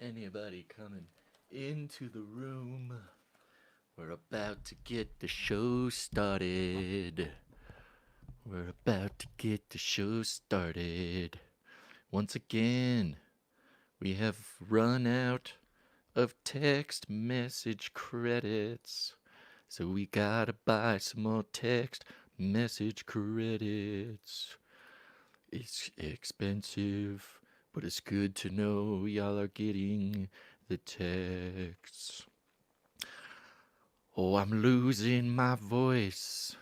anybody coming into the room. We're about to get the show started. We're about to get the show started. Once again, we have run out of text message credits. So we gotta buy some more text message credits. It's expensive, but it's good to know y'all are getting the texts. Oh, I'm losing my voice.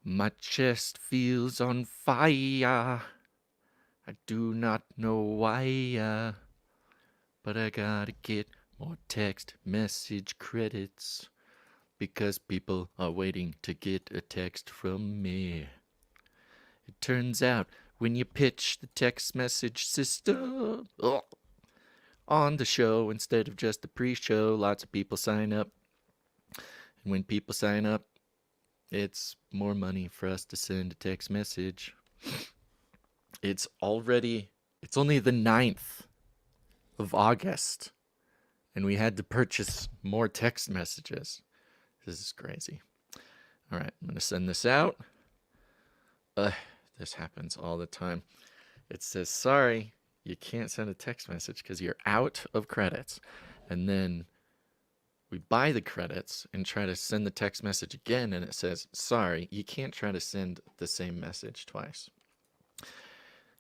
My chest feels on fire. I do not know why, but I gotta get more text message credits because people are waiting to get a text from me. It turns out when you pitch the text message system on the show instead of just the pre-show, lots of people sign up. And when people sign up, it's more money for us to send a text message. It's only the 9th of August, and we had to purchase more text messages. This is crazy. All right, I'm going to send this out. This happens all the time. It says, sorry, you can't send a text message because you're out of credits. And then we buy the credits and try to send the text message again, and it says, sorry, you can't try to send the same message twice.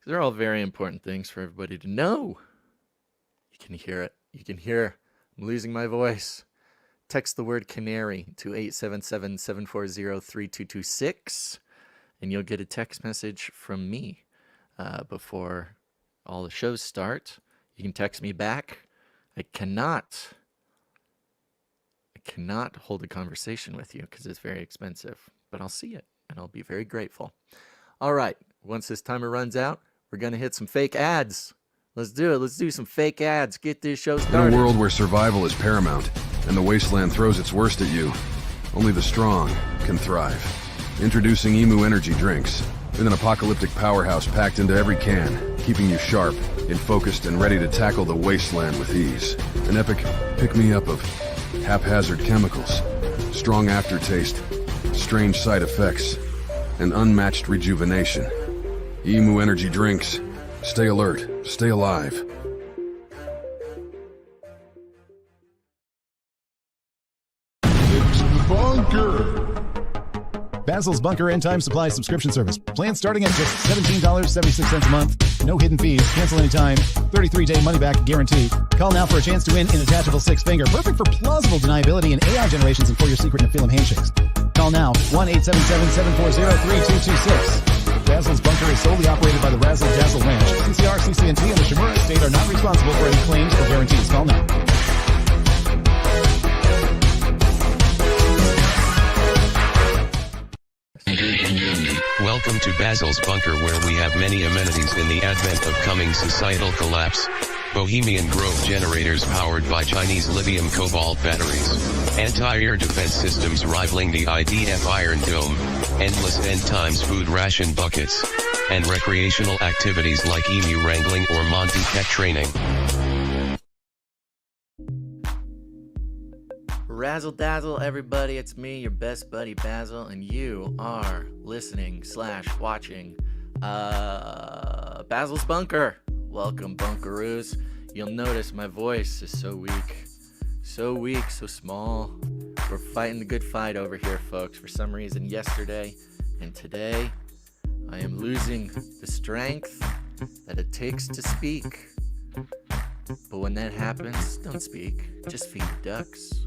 They're all very important things for everybody to know. You can hear it. You can hear I'm losing my voice. Text the word canary to 877-740-3226, and you'll get a text message from me before all the shows start. You can text me back. I cannot hold a conversation with you because it's very expensive, but I'll see it, and I'll be very grateful. All right, once this timer runs out, we're going to hit some fake ads. Let's do it. Let's do some fake ads. Get this show started. In a world where survival is paramount and the wasteland throws its worst at you, only the strong can thrive. Introducing Emu Energy Drinks. With an apocalyptic powerhouse packed into every can, keeping you sharp, focused, and ready to tackle the wasteland with ease. An epic pick-me-up of haphazard chemicals, strong aftertaste, strange side effects, and unmatched rejuvenation. Emu Energy Drinks. Stay alert. Stay alive. It's the bunker. Basil's Bunker End Time Supply Subscription Service. Plan starting at just $17.76 a month. No hidden fees. Cancel anytime. 33-day money-back guarantee. Call now for a chance to win an attachable six-finger. Perfect for plausible deniability and AI generations and for your secret Nephilim handshakes. Call now. 1-877-740-3226. Basil's Bunker is solely operated by the Razzle Dazzle Ranch. CCR, CCNT, and the Shimura Estate are not responsible for any claims or guarantees. Call now. Welcome to Basil's Bunker, where we have many amenities in the advent of coming societal collapse. Bohemian Grove generators powered by Chinese lithium cobalt batteries. Anti-air defense systems rivaling the IDF Iron Dome. Endless end times food ration buckets. And recreational activities like emu wrangling or Monty Cat training. Razzle dazzle, everybody, it's me, your best buddy Basil, and you are listening / watching Basil's Bunker. Welcome, bunkaroos. You'll notice my voice is so weak, so small. We're fighting the good fight over here, folks. For some reason, yesterday and today, I am losing the strength that it takes to speak. But when that happens, don't speak, just feed the ducks.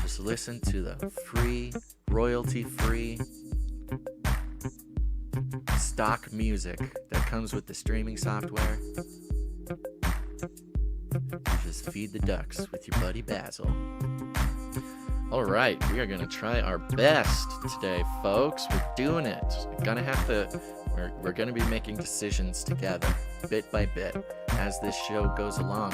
Just listen to the free, royalty-free stock music that comes with the streaming software. Just feed the ducks with your buddy Basil. All right, we are going to try our best today, folks. We're doing it. We're going to be making decisions together, bit by bit, as this show goes along.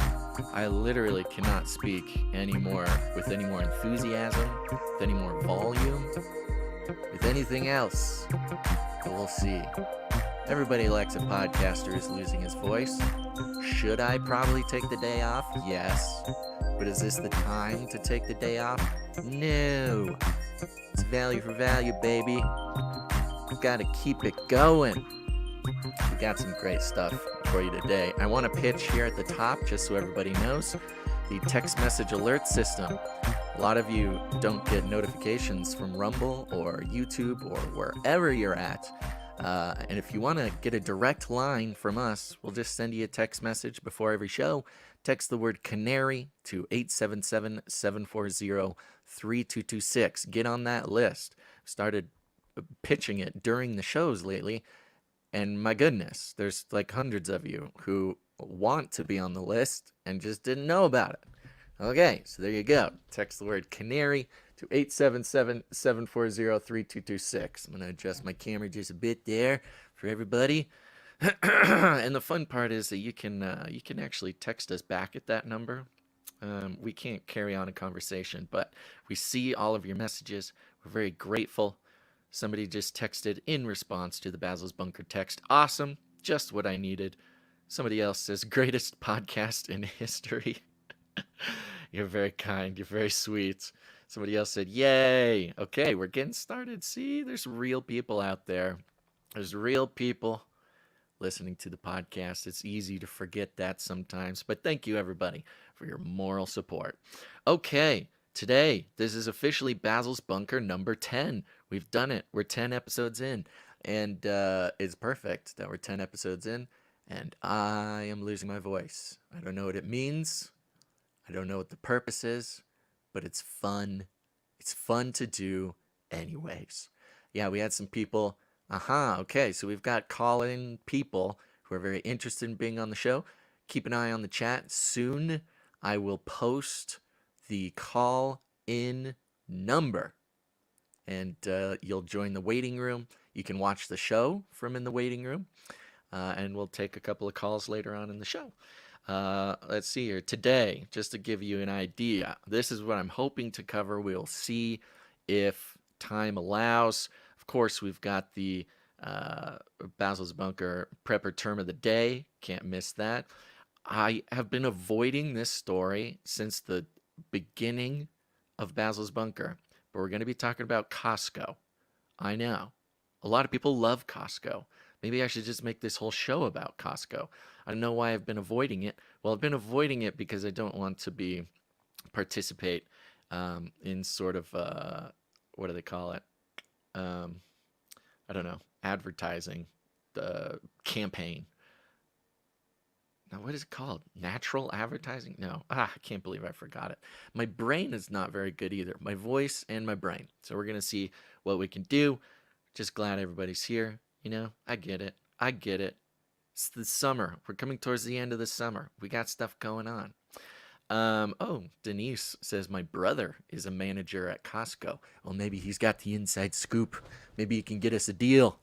I literally cannot speak anymore with any more enthusiasm, with any more volume, with anything else. But we'll see. Everybody likes a podcaster who's losing his voice. Should I probably take the day off? Yes. But is this the time to take the day off? No. It's value for value, baby. We've got to keep it going. We got some great stuff for you today. I want to pitch here at the top, just so everybody knows, the text message alert system. A lot of you don't get notifications from Rumble or YouTube or wherever you're at. And if you want to get a direct line from us, we'll just send you a text message before every show. Text the word canary to 877-740-3226. Get on that list. Started pitching it during the shows lately. And my goodness, there's like hundreds of you who want to be on the list and just didn't know about it. Okay, so there you go. Text the word canary to 877-740-3226. I'm going to adjust my camera just a bit there for everybody. And the fun part is that you can actually text us back at that number. We can't carry on a conversation, but we see all of your messages. We're very grateful. Somebody just texted in response to the Basil's Bunker text. Awesome. Just what I needed. Somebody else says, greatest podcast in history. You're very kind. You're very sweet. Somebody else said, yay. Okay, we're getting started. See, there's real people out there. There's real people listening to the podcast. It's easy to forget that sometimes. But thank you, everybody, for your moral support. Okay, today, this is officially Basil's Bunker number 10. We've done it. We're 10 episodes in. And it's perfect that we're 10 episodes in. And I am losing my voice. I don't know what it means. I don't know what the purpose is. But it's fun. It's fun to do anyways. Yeah, we had some people. Okay. So we've got call-in people who are very interested in being on the show. Keep an eye on the chat. Soon I will post the call-in number. And you'll join the waiting room. You can watch the show from in the waiting room. And we'll take a couple of calls later on in the show. Let's see here. Today, just to give you an idea, this is what I'm hoping to cover. We'll see if time allows. Of course, we've got the Basil's Bunker Prepper Term of the Day. Can't miss that. I have been avoiding this story since the beginning of Basil's Bunker. But we're going to be talking about Costco. I know. A lot of people love Costco. Maybe I should just make this whole show about Costco. I don't know why I've been avoiding it. Well, I've been avoiding it because I don't want to participate in sort of, what do they call it? I don't know, advertising, the campaign. Now, what is it called? Natural advertising? No. I can't believe I forgot it. My brain is not very good either. My voice and my brain. So we're going to see what we can do. Just glad everybody's here. You know, I get it. I get it. It's the summer. We're coming towards the end of the summer. We got stuff going on. Denise says my brother is a manager at Costco. Well, maybe he's got the inside scoop. Maybe he can get us a deal.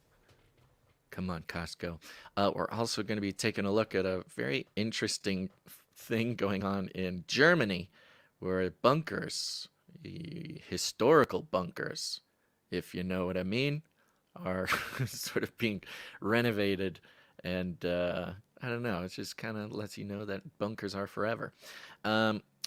Come on, Costco. We're also going to be taking a look at a very interesting thing going on in Germany, where bunkers, historical bunkers, if you know what I mean, are sort of being renovated. And I don't know, it just kind of lets you know that bunkers are forever.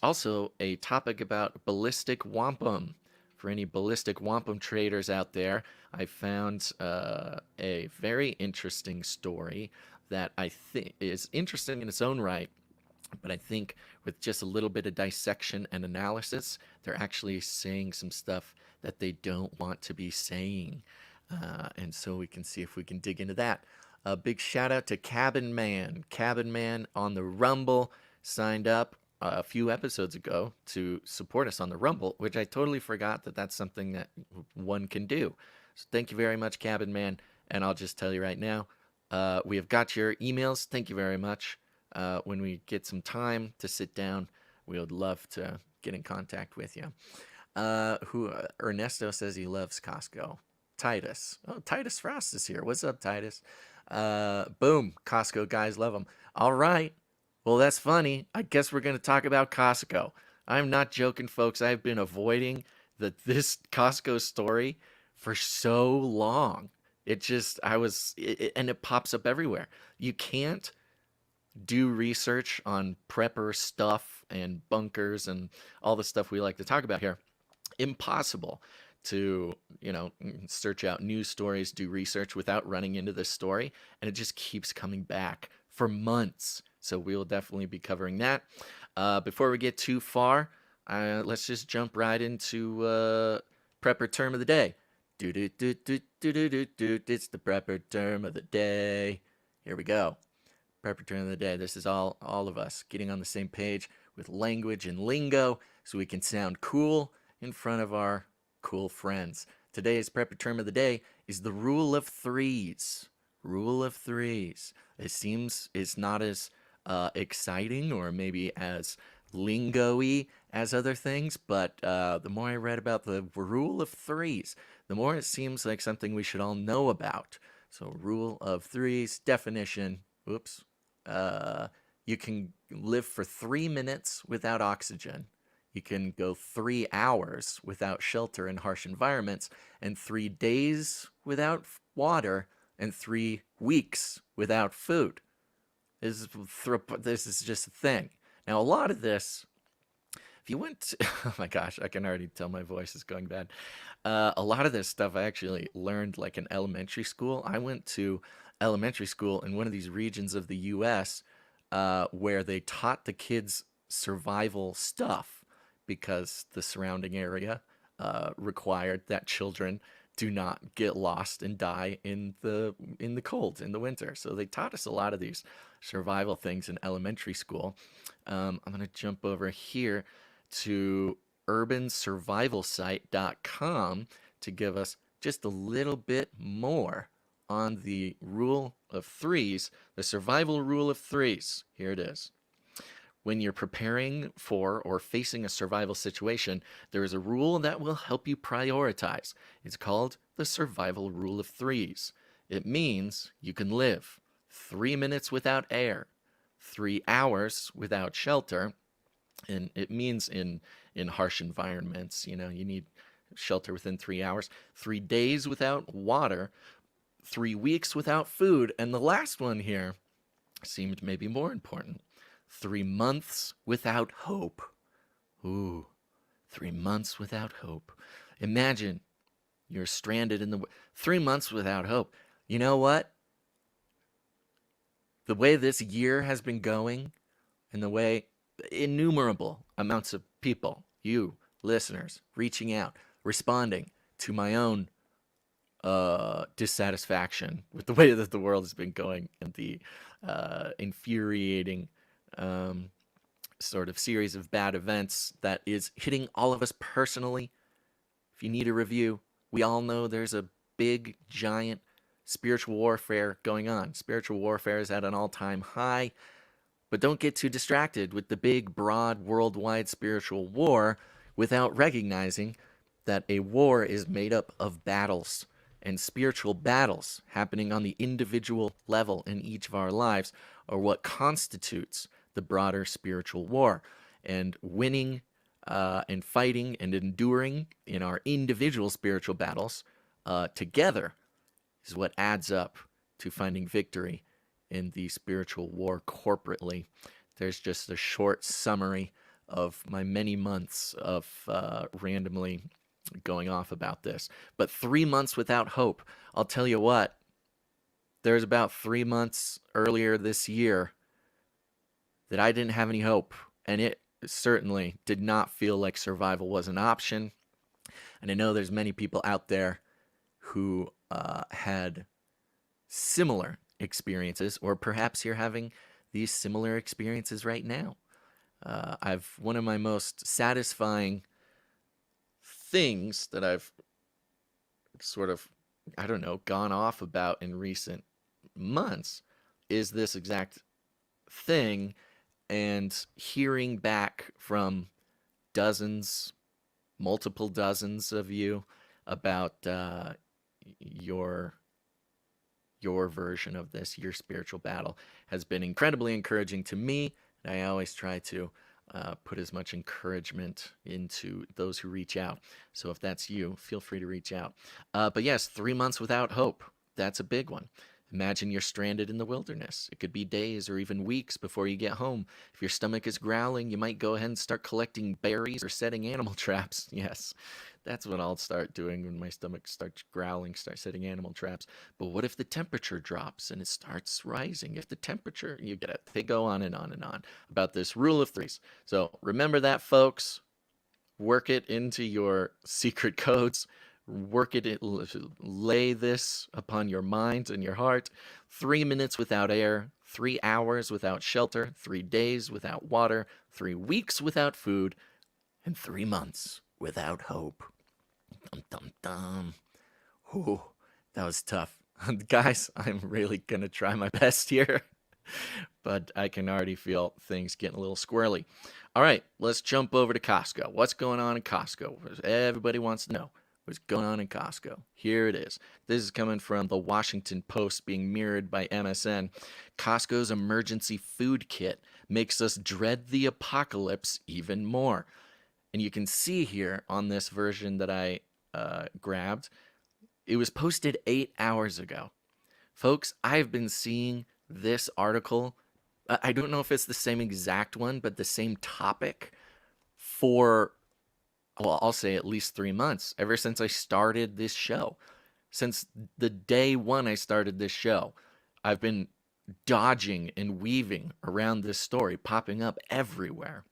Also, a topic about ballistic wampum. For any ballistic wampum traders out there, I found a very interesting story that I think is interesting in its own right, but I think with just a little bit of dissection and analysis, they're actually saying some stuff that they don't want to be saying. And so we can see if we can dig into that. A big shout out to Cabin Man. Cabin Man on the Rumble signed up a few episodes ago to support us on the Rumble, which I totally forgot that that's something that one can do. So thank you very much, Cabin Man. And I'll just tell you right now, we have got your emails. Thank you very much. When we get some time to sit down, we would love to get in contact with you. Ernesto says he loves Costco. Titus. Oh, Titus Frost is here. What's up, Titus? Boom. Costco guys love them. All right. Well, that's funny. I guess we're going to talk about Costco. I'm not joking, folks. I've been avoiding this Costco story for so long. It just, and it pops up everywhere. You can't do research on prepper stuff and bunkers and all the stuff we like to talk about here. Impossible to, search out news stories, do research without running into this story. And it just keeps coming back for months. So we will definitely be covering that. Before we get too far, let's just jump right into prepper term of the day. It's the prepper term of the day. Here we go. Prepper term of the day. This is all of us getting on the same page with language and lingo so we can sound cool in front of our cool friends. Today's prepper term of the day is the rule of threes. Rule of threes. It seems it's not as exciting or maybe as lingo-y as other things, but the more I read about the rule of threes, the more it seems like something we should all know about. So, rule of threes, definition, oops, you can live for 3 minutes without oxygen. You can go 3 hours without shelter in harsh environments, and 3 days without water, and 3 weeks without food. This is just a thing. Now, a lot of this, if you went to, oh my gosh, I can already tell my voice is going bad. A lot of this stuff I actually learned like in elementary school. I went to elementary school in one of these regions of the U.S. Where they taught the kids survival stuff because the surrounding area required that children do not get lost and die in the cold in the winter. So they taught us a lot of these survival things in elementary school. I'm gonna jump over here to urbansurvivalsite.com to give us just a little bit more on the rule of threes, the survival rule of threes. Here it is. When you're preparing for or facing a survival situation, there is a rule that will help you prioritize. It's called the survival rule of threes. It means you can live 3 minutes without air, 3 hours without shelter, and it means in harsh environments, you need shelter within 3 hours, 3 days without water, 3 weeks without food, and the last one here seemed maybe more important. 3 months without hope. Ooh, 3 months without hope. Imagine you're stranded in the 3 months without hope. You know what? The way this year has been going, and the way innumerable amounts of people, you listeners, reaching out, responding to my own dissatisfaction with the way that the world has been going and the infuriating sort of series of bad events that is hitting all of us personally. If you need a review, we all know there's a big, giant spiritual warfare going on. Spiritual warfare is at an all-time high, but don't get too distracted with the big, broad, worldwide spiritual war without recognizing that a war is made up of battles, and spiritual battles happening on the individual level in each of our lives are what constitutes the broader spiritual war. And winning and fighting and enduring in our individual spiritual battles together is what adds up to finding victory in the spiritual war corporately. There's just a short summary of my many months of randomly going off about this. But 3 months without hope. I'll tell you what, there's about 3 months earlier this year that I didn't have any hope, and it certainly did not feel like survival was an option. And I know there's many people out there who had similar experiences, or perhaps you're having these similar experiences right now. One of my most satisfying things that I've sort of, gone off about in recent months is this exact thing, and hearing back from multiple dozens of you about your version of this, your spiritual battle, has been incredibly encouraging to me. And I always try to put as much encouragement into those who reach out. So if that's you, feel free to reach out. But yes, 3 months without hope. That's a big one. Imagine you're stranded in the wilderness. It could be days or even weeks before you get home. If your stomach is growling, you might go ahead and start collecting berries or setting animal traps. Yes, that's what I'll start doing when my stomach starts growling, start setting animal traps. But what if the temperature drops and it starts rising? If the temperature, you get it. They go on and on and on about this rule of threes. So remember that, folks. Work it into your secret codes. Work it, lay this upon your mind and your heart. 3 minutes without air, 3 hours without shelter, 3 days without water, 3 weeks without food, and 3 months without hope. Dum dum dum. Ooh, that was tough. Guys, I'm really gonna try my best here, but I can already feel things getting a little squirrely. All right, let's jump over to Costco. What's going on in Costco? Everybody wants to know what's going on in Costco. Here it is. This is coming from the Washington Post, being mirrored by MSN. Costco's emergency food kit makes us dread the apocalypse even more. And you can see here on this version that I grabbed, it was posted 8 hours ago. Folks, I've been seeing this article. I don't know if it's the same exact one, but the same topic for, well, I'll say at least 3 months, ever since I started this show. Since the day one I started this show, I've been dodging and weaving around this story, popping up everywhere.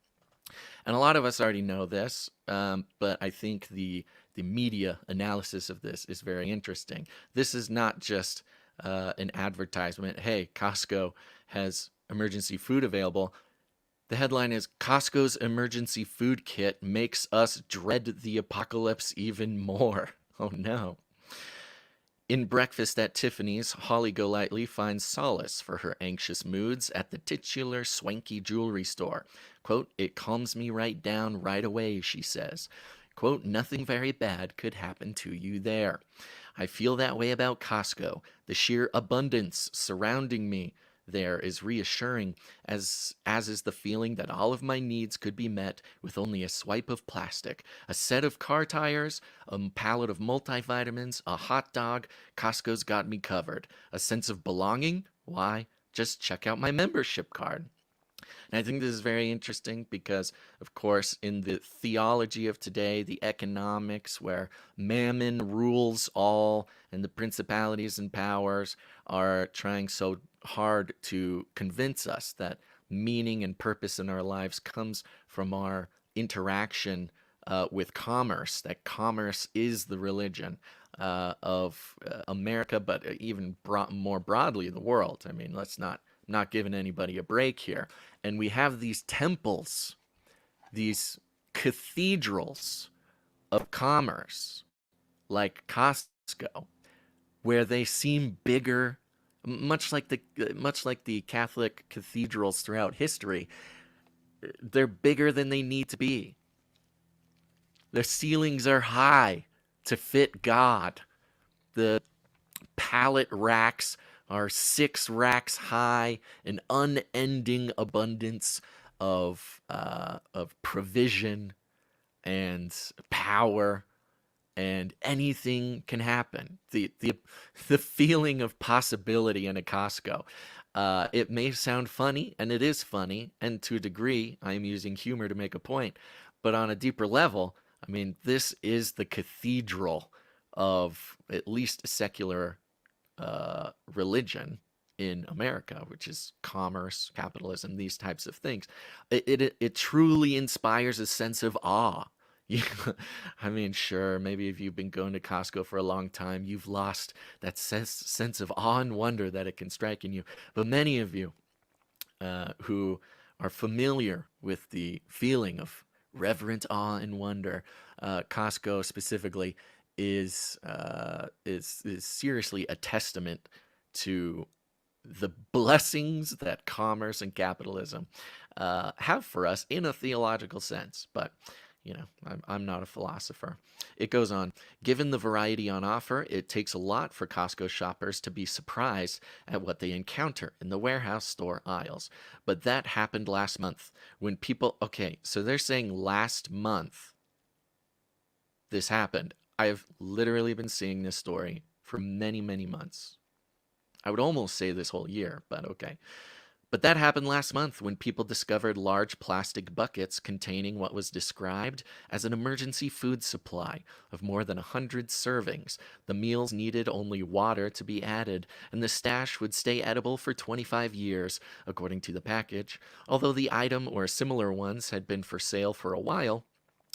And a lot of us already know this, but I think the media analysis of this is very interesting. This is not just an advertisement. Hey, Costco has emergency food available. The headline is Costco's emergency food kit makes us dread the apocalypse even more. Oh no. In Breakfast at Tiffany's, Holly Golightly finds solace for her anxious moods at the titular swanky jewelry store. Quote, "It calms me right down right away," she says. Quote, "Nothing very bad could happen to you there. I feel that way about Costco. The sheer abundance surrounding me there is reassuring, as is the feeling that all of my needs could be met with only a swipe of plastic. A set of car tires, a pallet of multivitamins, a hot dog. Costco's got me covered. A sense of belonging? Why, just check out my membership card." And I think this is very interesting because, of course, in the theology of today, the economics where mammon rules all and the principalities and powers are trying so hard to convince us that meaning and purpose in our lives comes from our interaction with commerce, that commerce is the religion of America, but even more broadly the world. I mean, let's not giving anybody a break here. And we have these temples, these cathedrals of commerce, like Costco, where they seem bigger, much like the Catholic cathedrals throughout history. They're bigger than they need to be. Their ceilings are high to fit God. The pallet racks are 6 racks high, an unending abundance of provision and power, and anything can happen. The feeling of possibility in a Costco. It may sound funny, and it is funny, and to a degree, I'm using humor to make a point. But on a deeper level, I mean, this is the cathedral of at least secular religion in America, which is commerce, capitalism, these types of things. It truly inspires a sense of awe. I mean, sure, maybe if you've been going to Costco for a long time, you've lost that sense of awe and wonder that it can strike in you. But many of you who are familiar with the feeling of reverent awe and wonder, Costco specifically is seriously a testament to the blessings that commerce and capitalism have for us in a theological sense. But you know, I'm not a philosopher. It goes on. Given the variety on offer, it takes a lot for Costco shoppers to be surprised at what they encounter in the warehouse store aisles. But that happened last month when people, okay, so they're saying last month this happened. I've literally been seeing this story for many, many months. I would almost say this whole year, but okay. But that happened last month when people discovered large plastic buckets containing what was described as an emergency food supply of more than 100 servings. The meals needed only water to be added, and the stash would stay edible for 25 years, according to the package. Although the item or similar ones had been for sale for a while,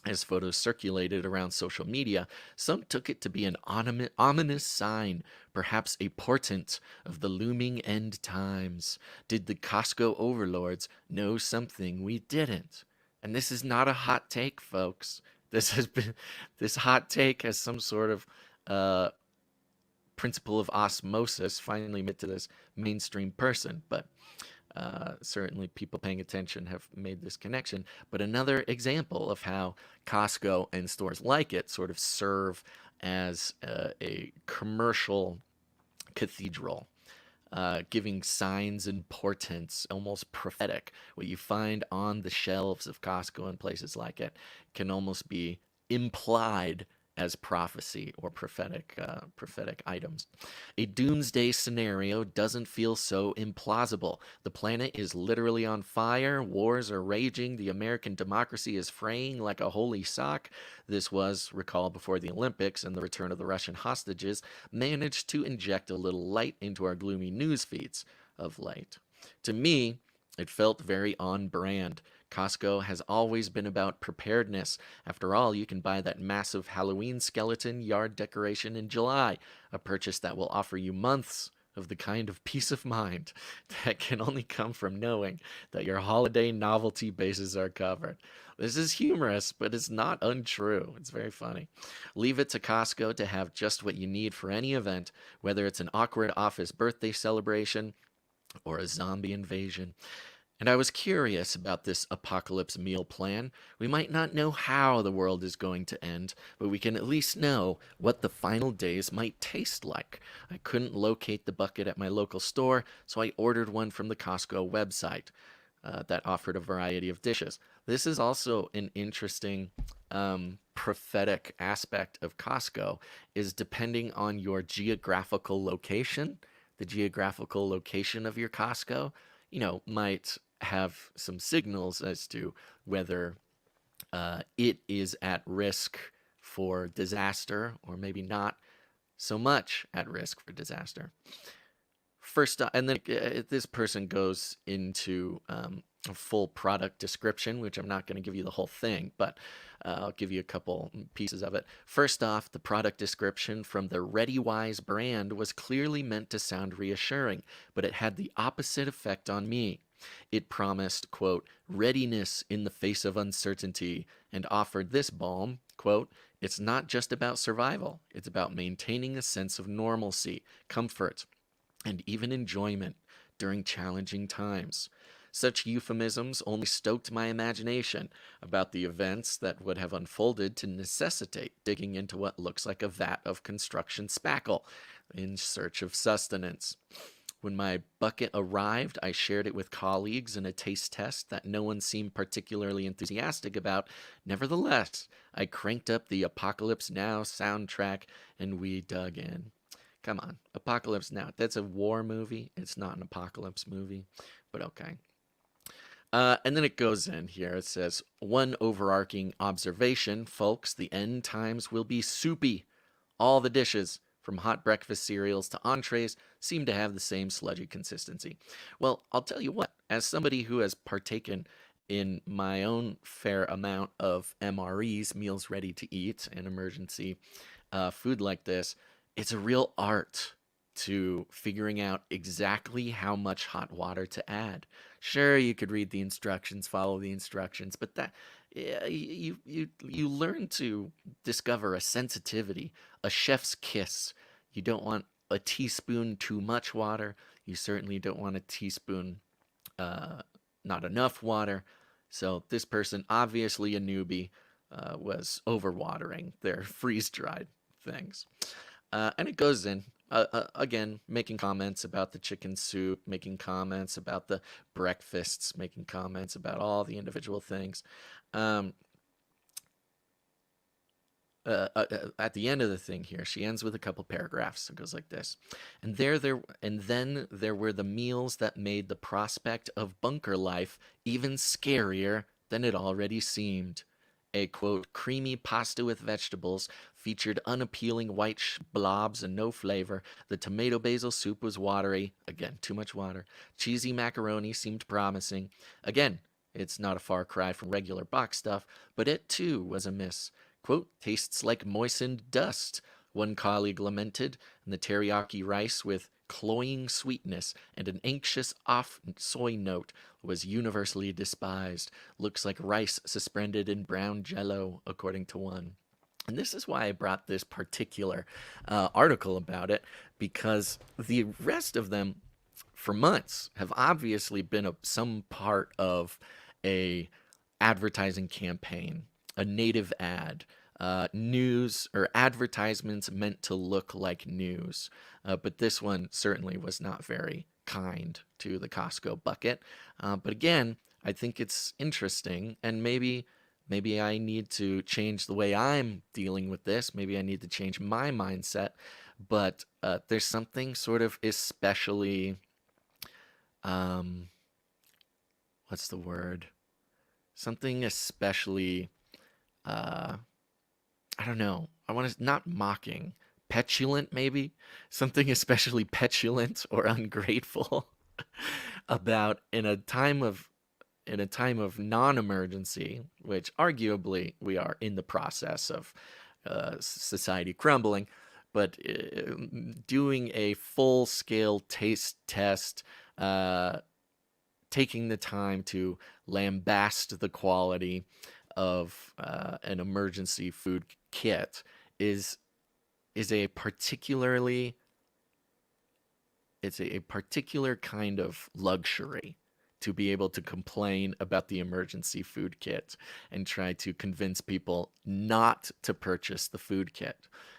as photos circulated around social media, some took it to be an ominous sign, perhaps a portent of the looming end times. Did the Costco overlords know something we didn't? And this is not a hot take, folks. This hot take has some sort of uh, principle of osmosis finally made to this mainstream person, but certainly people paying attention have made this connection. But another example of how Costco and stores like it sort of serve as a commercial cathedral, giving signs and portents, almost prophetic. What you find on the shelves of Costco and places like it can almost be implied as prophecy or prophetic items. A doomsday scenario doesn't feel so implausible. The planet is literally on fire, wars are raging, the American democracy is fraying like a holy sock. This was, recall, before the Olympics and the return of the Russian hostages managed to inject a little light into our gloomy news feeds of late. To me, it felt very on brand. Costco has always been about preparedness. After all, you can buy that massive Halloween skeleton yard decoration in July, a purchase that will offer you months of the kind of peace of mind that can only come from knowing that your holiday novelty bases are covered. This is humorous, but it's not untrue. It's very funny. Leave it to Costco to have just what you need for any event, whether it's an awkward office birthday celebration or a zombie invasion. And I was curious about this apocalypse meal plan. We might not know how the world is going to end, but we can at least know what the final days might taste like. I couldn't locate the bucket at my local store, so I ordered one from the Costco website that offered a variety of dishes. This is also an interesting prophetic aspect of Costco, is depending on your geographical location, the geographical location of your Costco, might have some signals as to whether it is at risk for disaster or maybe not so much at risk for disaster. First, and then this person goes into a full product description, which I'm not going to give you the whole thing, but I'll give you a couple pieces of it. First off, the product description from the ReadyWise brand was clearly meant to sound reassuring, but it had the opposite effect on me. It promised, quote, readiness in the face of uncertainty, and offered this balm, quote, it's not just about survival, it's about maintaining a sense of normalcy, comfort, and even enjoyment during challenging times. Such euphemisms only stoked my imagination about the events that would have unfolded to necessitate digging into what looks like a vat of construction spackle in search of sustenance. When my bucket arrived, I shared it with colleagues in a taste test that no one seemed particularly enthusiastic about. Nevertheless, I cranked up the Apocalypse Now soundtrack and we dug in. Come on, Apocalypse Now. That's a war movie. It's not an apocalypse movie, but okay. And then it goes in here. It says, one overarching observation, folks, the end times will be soupy. All the dishes, from hot breakfast cereals to entrees, seem to have the same sludgy consistency. Well, I'll tell you what, as somebody who has partaken in my own fair amount of MREs, meals ready to eat, and emergency food like this, it's a real art to figuring out exactly how much hot water to add. Sure, you could read the instructions, follow the instructions, but that you learn to discover a sensitivity, a chef's kiss. You don't want a teaspoon too much water. You certainly don't want a teaspoon not enough water. So this person, obviously a newbie, was overwatering their freeze-dried things. And it goes in, again, making comments about the chicken soup, making comments about the breakfasts, making comments about all the individual things. at the end of the thing here, she ends with a couple paragraphs. It goes like this: and then there were the meals that made the prospect of bunker life even scarier than it already seemed. A quote creamy pasta with vegetables featured unappealing white blobs and no flavor. The tomato basil soup was watery, again too much water. Cheesy macaroni seemed promising. Again, it's not a far cry from regular box stuff, but it too was a miss. Quote, tastes like moistened dust, one colleague lamented, and the teriyaki rice with cloying sweetness and an anxious off soy note was universally despised. Looks like rice suspended in brown jello, according to one. And this is why I brought this particular article about it, because the rest of them, for months, have obviously been some part of a advertising campaign, a native ad, news or advertisements meant to look like news. But this one certainly was not very kind to the Costco bucket. But again, I think it's interesting, and maybe I need to change the way I'm dealing with this. Maybe I need to change my mindset. But there's something sort of especially, what's the word? Something especially, I don't know. I want to, not mocking, petulant maybe? Something especially petulant or ungrateful about in a time of non-emergency, which arguably we are in the process of society crumbling, but doing a full-scale taste test, taking the time to lambast the quality of an emergency food kit is a particularly it's a particular kind of luxury to be able to complain about the emergency food kit and try to convince people not to purchase the food kit.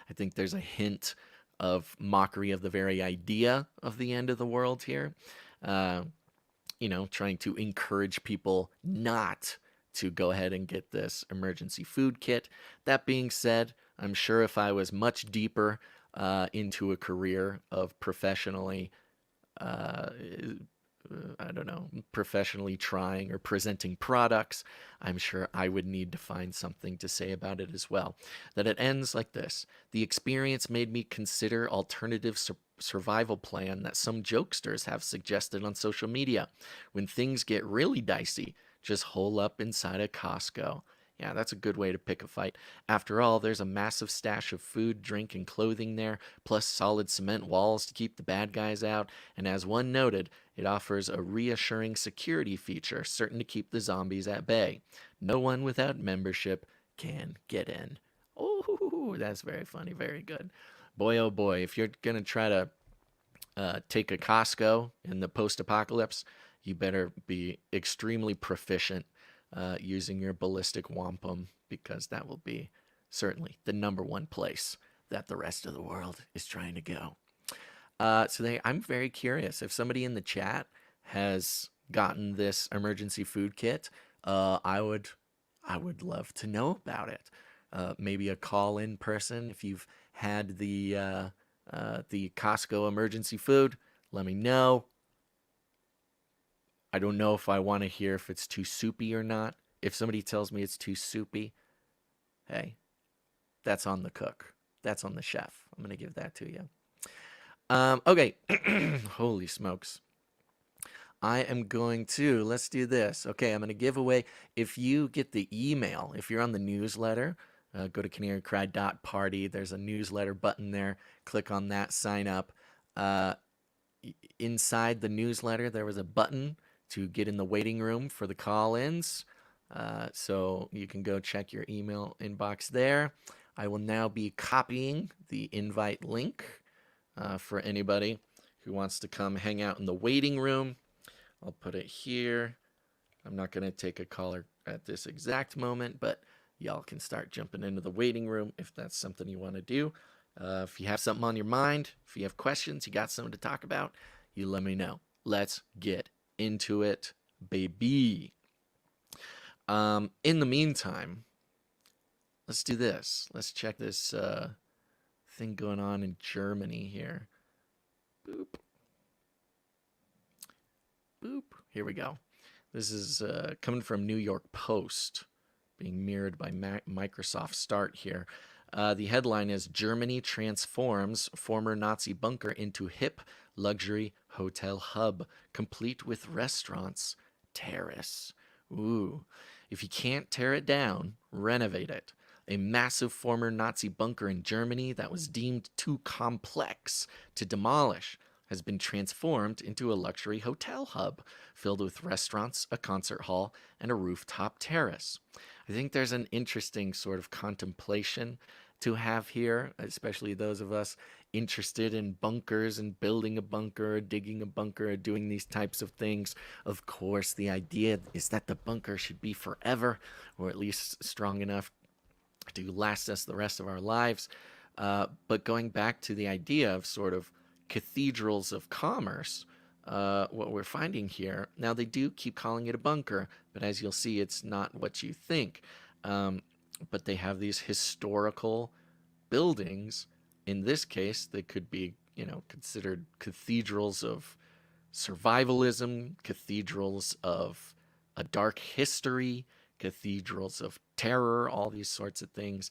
I think there's a hint of mockery of the very idea of the end of the world here. Trying to encourage people not to go ahead and get this emergency food kit. That being said, I'm sure if I was much deeper into a career of professionally, professionally trying or presenting products, I'm sure I would need to find something to say about it as well. That it ends like this: the experience made me consider alternative survival plan that some jokesters have suggested on social media. When things get really dicey, just hole up inside a Costco. Yeah, that's a good way to pick a fight. After all, there's a massive stash of food, drink, and clothing there, plus solid cement walls to keep the bad guys out. And as one noted, it offers a reassuring security feature, certain to keep the zombies at bay. No one without membership can get in. Oh, that's very funny. Very good. Boy, oh boy, if you're going to try to take a Costco in the post-apocalypse, you better be extremely proficient using your ballistic wampum, because that will be certainly the number one place that the rest of the world is trying to go. I'm very curious if somebody in the chat has gotten this emergency food kit. I would love to know about it. Maybe a call-in person if you've had the Costco emergency food. Let me know. I don't know if I want to hear if it's too soupy or not. If somebody tells me it's too soupy, hey, that's on the cook. That's on the chef. I'm going to give that to you. Okay. Holy smokes. I am going to, let's do this. Okay, I'm going to give away, if you get the email, if you're on the newsletter, go to canarycry.party. There's a newsletter button there. Click on that, sign up. Inside the newsletter, there was a button to get in the waiting room for the call-ins. So you can go check your email inbox there. I will now be copying the invite link for anybody who wants to come hang out in the waiting room. I'll put it here. I'm not going to take a caller at this exact moment, but y'all can start jumping into the waiting room if that's something you want to do. If you have something on your mind, if you have questions, you got something to talk about, you let me know. Let's get into it, baby. In the meantime, let's do this. Let's check this thing going on in Germany here. Boop. Boop. Here we go. This is coming from New York Post, being mirrored by Microsoft Start here. The headline is Germany transforms former Nazi bunker into hip luxury hotel hub, complete with restaurants, terrace. Ooh. If you can't tear it down, renovate it. A massive former Nazi bunker in Germany that was deemed too complex to demolish has been transformed into a luxury hotel hub filled with restaurants, a concert hall, and a rooftop terrace. I think there's an interesting sort of contemplation to have here, especially those of us interested in bunkers and building a bunker, or digging a bunker, or doing these types of things. Of course, the idea is that the bunker should be forever, or at least strong enough to last us the rest of our lives. But going back to the idea of sort of cathedrals of commerce, what we're finding here, now they do keep calling it a bunker, but as you'll see, it's not what you think. But they have these historical buildings. In this case, they could be, considered cathedrals of survivalism, cathedrals of a dark history, cathedrals of terror, all these sorts of things.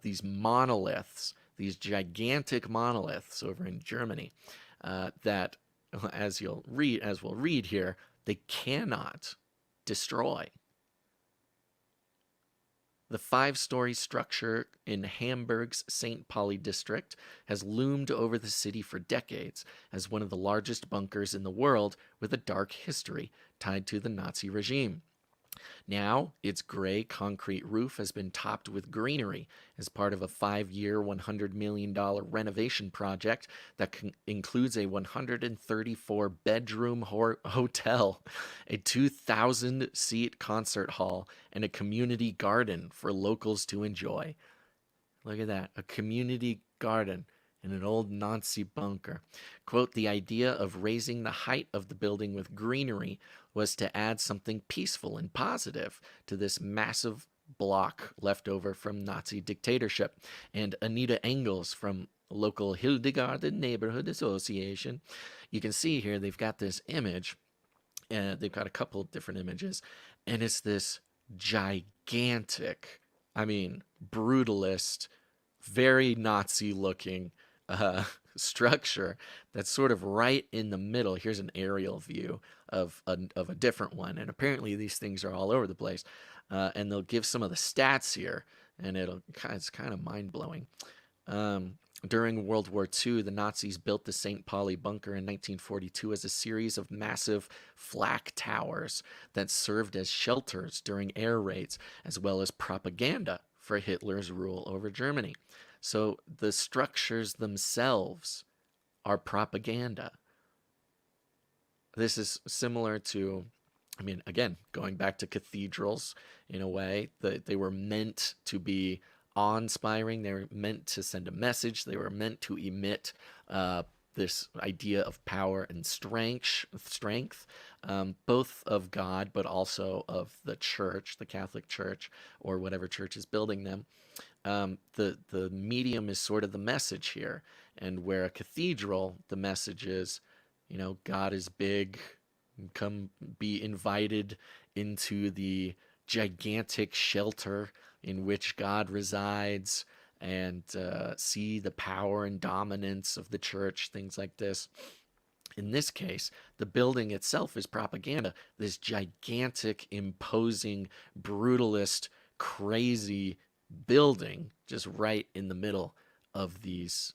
These monoliths, these gigantic monoliths over in Germany, that, as we'll read here, they cannot destroy. The 5-story structure in Hamburg's St. Pauli district has loomed over the city for decades as one of the largest bunkers in the world with a dark history tied to the Nazi regime. Now, its gray concrete roof has been topped with greenery as part of a 5-year, $100 million renovation project that includes a 134-bedroom hotel, a 2,000-seat concert hall, and a community garden for locals to enjoy. Look at that, a community garden in an old Nazi bunker. Quote, the idea of raising the height of the building with greenery was to add something peaceful and positive to this massive block left over from Nazi dictatorship. And Anita Engels from local Hildegarden Neighborhood Association, you can see here they've got this image, and they've got a couple of different images, and it's this gigantic, brutalist, very Nazi looking structure that's sort of right in the middle. Here's an aerial view of a different one, and apparently these things are all over the place. And they'll give some of the stats here, and it's kind of mind-blowing. During World War II, the Nazis built the St. Pauli bunker in 1942 as a series of massive flak towers that served as shelters during air raids, as well as propaganda for Hitler's rule over Germany. So the structures themselves are propaganda. This is similar to, again, going back to cathedrals in a way, that they were meant to be awe-inspiring. They were meant to send a message. They were meant to emit this idea of power and strength, both of God, but also of the church, the Catholic Church, or whatever church is building them. The medium is sort of the message here, and where a cathedral, the message is, God is big, come be invited into the gigantic shelter in which God resides, and see the power and dominance of the church, things like this. In this case, the building itself is propaganda. This gigantic, imposing, brutalist, crazy building just right in the middle of these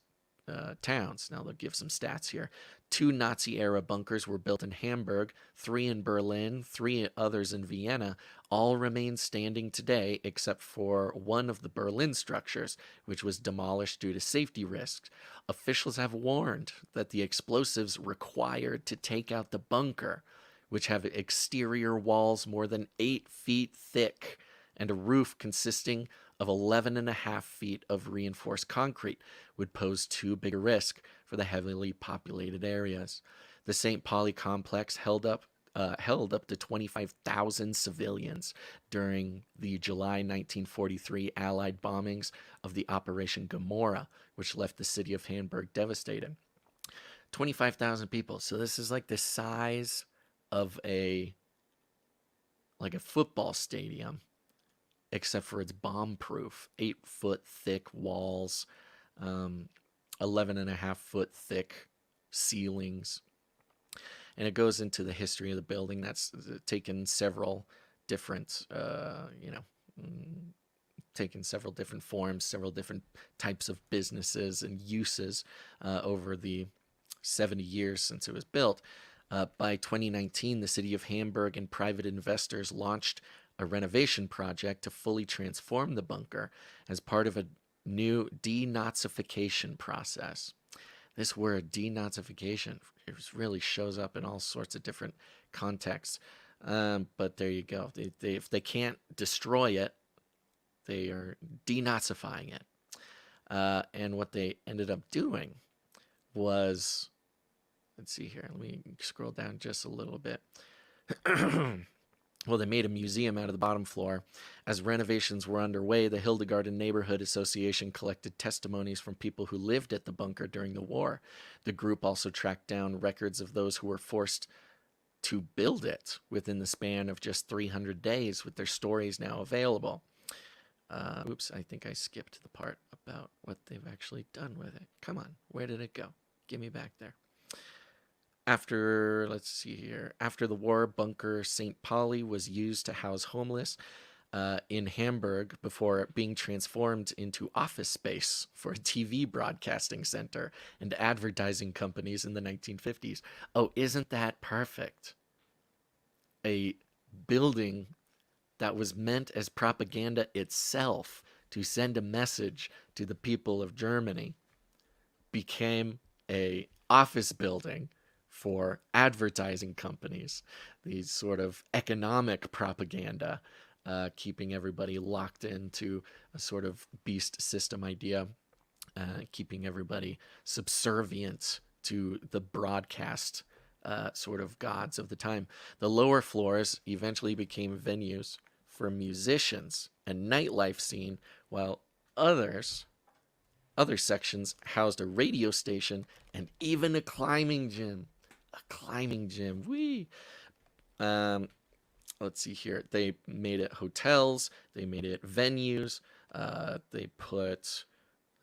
towns. Now they'll give some stats here. 2 Nazi-era bunkers were built in Hamburg, 3 in Berlin, 3 others in Vienna. All remain standing today except for one of the Berlin structures, which was demolished due to safety risks. Officials have warned that the explosives required to take out the bunker, which have exterior walls more than 8 feet thick and a roof consisting of 11.5 feet of reinforced concrete, would pose too big a risk for the heavily populated areas. The St. Pauli complex held up held up to 25,000 civilians during the July 1943 Allied bombings of the Operation Gomorrah, which left the city of Hamburg devastated. 25,000 people. So this is like the size of a football stadium, except for it's bomb proof. 8-foot thick walls, 11.5-foot thick ceilings. And it goes into the history of the building. That's taken several different, taken several different forms, several different types of businesses and uses over the 70 years since it was built. By 2019, the city of Hamburg and private investors launched a renovation project to fully transform the bunker as part of a new denazification process. This word, denazification, it really shows up in all sorts of different contexts. But there you go. If they can't destroy it, they are denazifying it. And what they ended up doing was, let's see here. Let me scroll down just a little bit. Well, they made a museum out of the bottom floor. As renovations were underway, the Hildegarden Neighborhood Association collected testimonies from people who lived at the bunker during the war. The group also tracked down records of those who were forced to build it within the span of just 300 days, with their stories now available. Oops, I think I skipped the part about what they've actually done with it. Come on, where did it go? Give me back there. After the war, Bunker St. Pauli was used to house homeless in Hamburg before being transformed into office space for a TV broadcasting center and advertising companies in the 1950s. Oh, isn't that perfect? A building that was meant as propaganda itself to send a message to the people of Germany became a office building for advertising companies, these sort of economic propaganda, keeping everybody locked into a sort of beast system idea, keeping everybody subservient to the broadcast sort of gods of the time. The lower floors eventually became venues for musicians and nightlife scene, while other sections housed a radio station and even a climbing gym. Whee! Let's see here. They made it hotels. They made it venues. They put,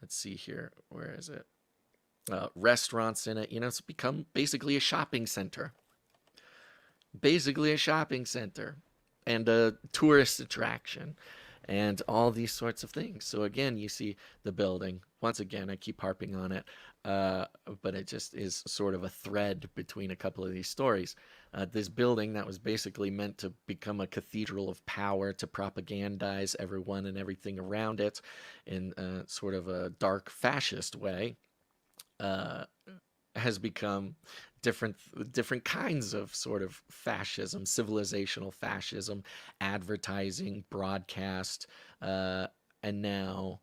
let's see here. Where is it? Restaurants in it. It's become basically a shopping center. And a tourist attraction. And all these sorts of things. So again, you see the building. Once again, I keep harping on it, but it just is sort of a thread between a couple of these stories. This building that was basically meant to become a cathedral of power to propagandize everyone and everything around it in sort of a dark fascist way, has become different kinds of sort of fascism, civilizational fascism, advertising, broadcast, and now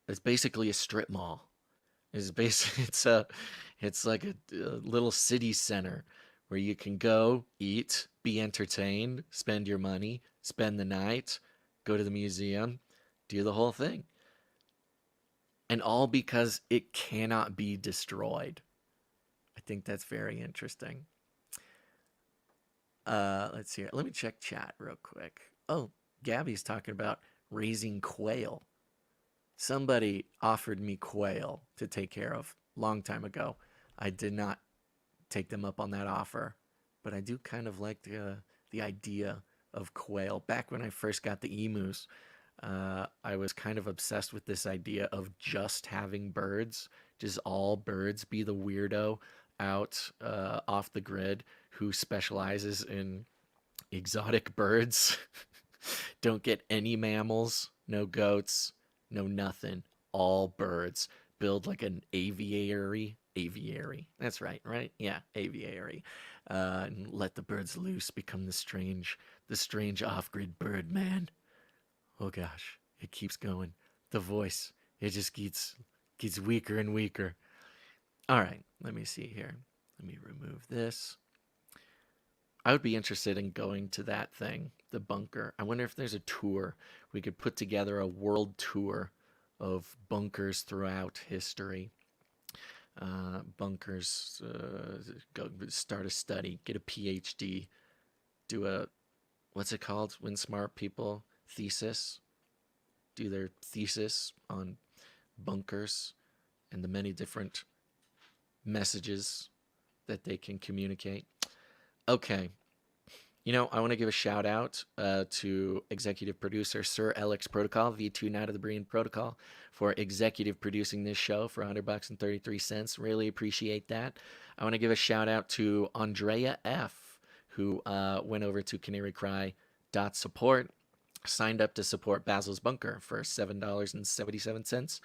it's basically a strip mall. It's like a little city center where you can go eat, be entertained, spend your money, spend the night, go to the museum, do the whole thing. And all because it cannot be destroyed. I think that's very interesting. Let's see. Let me check chat real quick. Oh, Gabby's talking about raising quail. Somebody offered me quail to take care of long time ago. I did not take them up on that offer, but I do kind of like the idea of quail. Back when I first got the emus, I was kind of obsessed with this idea of just having birds, just all birds, be the weirdo out off the grid who specializes in exotic birds. Don't get any mammals, no goats, no nothing, all birds. Build like an aviary. That's right? Yeah, aviary. And let the birds loose, become the strange off-grid bird man. Oh gosh, it keeps going. The voice, it just gets weaker and weaker. All right, let me see here. Let me remove this. I would be interested in going to that thing, the bunker. I wonder if there's a tour. We could put together a world tour of bunkers throughout history. Bunkers, go start a study, get a PhD, do a, what's it called when smart people thesis, do their thesis on bunkers and the many different messages that they can communicate. Okay, I want to give a shout out to executive producer Sir Alex Protocol, V2 Night of the Breen Protocol, for executive producing this show for $100 and 33 cents. Really appreciate that. I want to give a shout out to Andrea F, who went over to canarycry.support, signed up to support Basil's Bunker for $7.77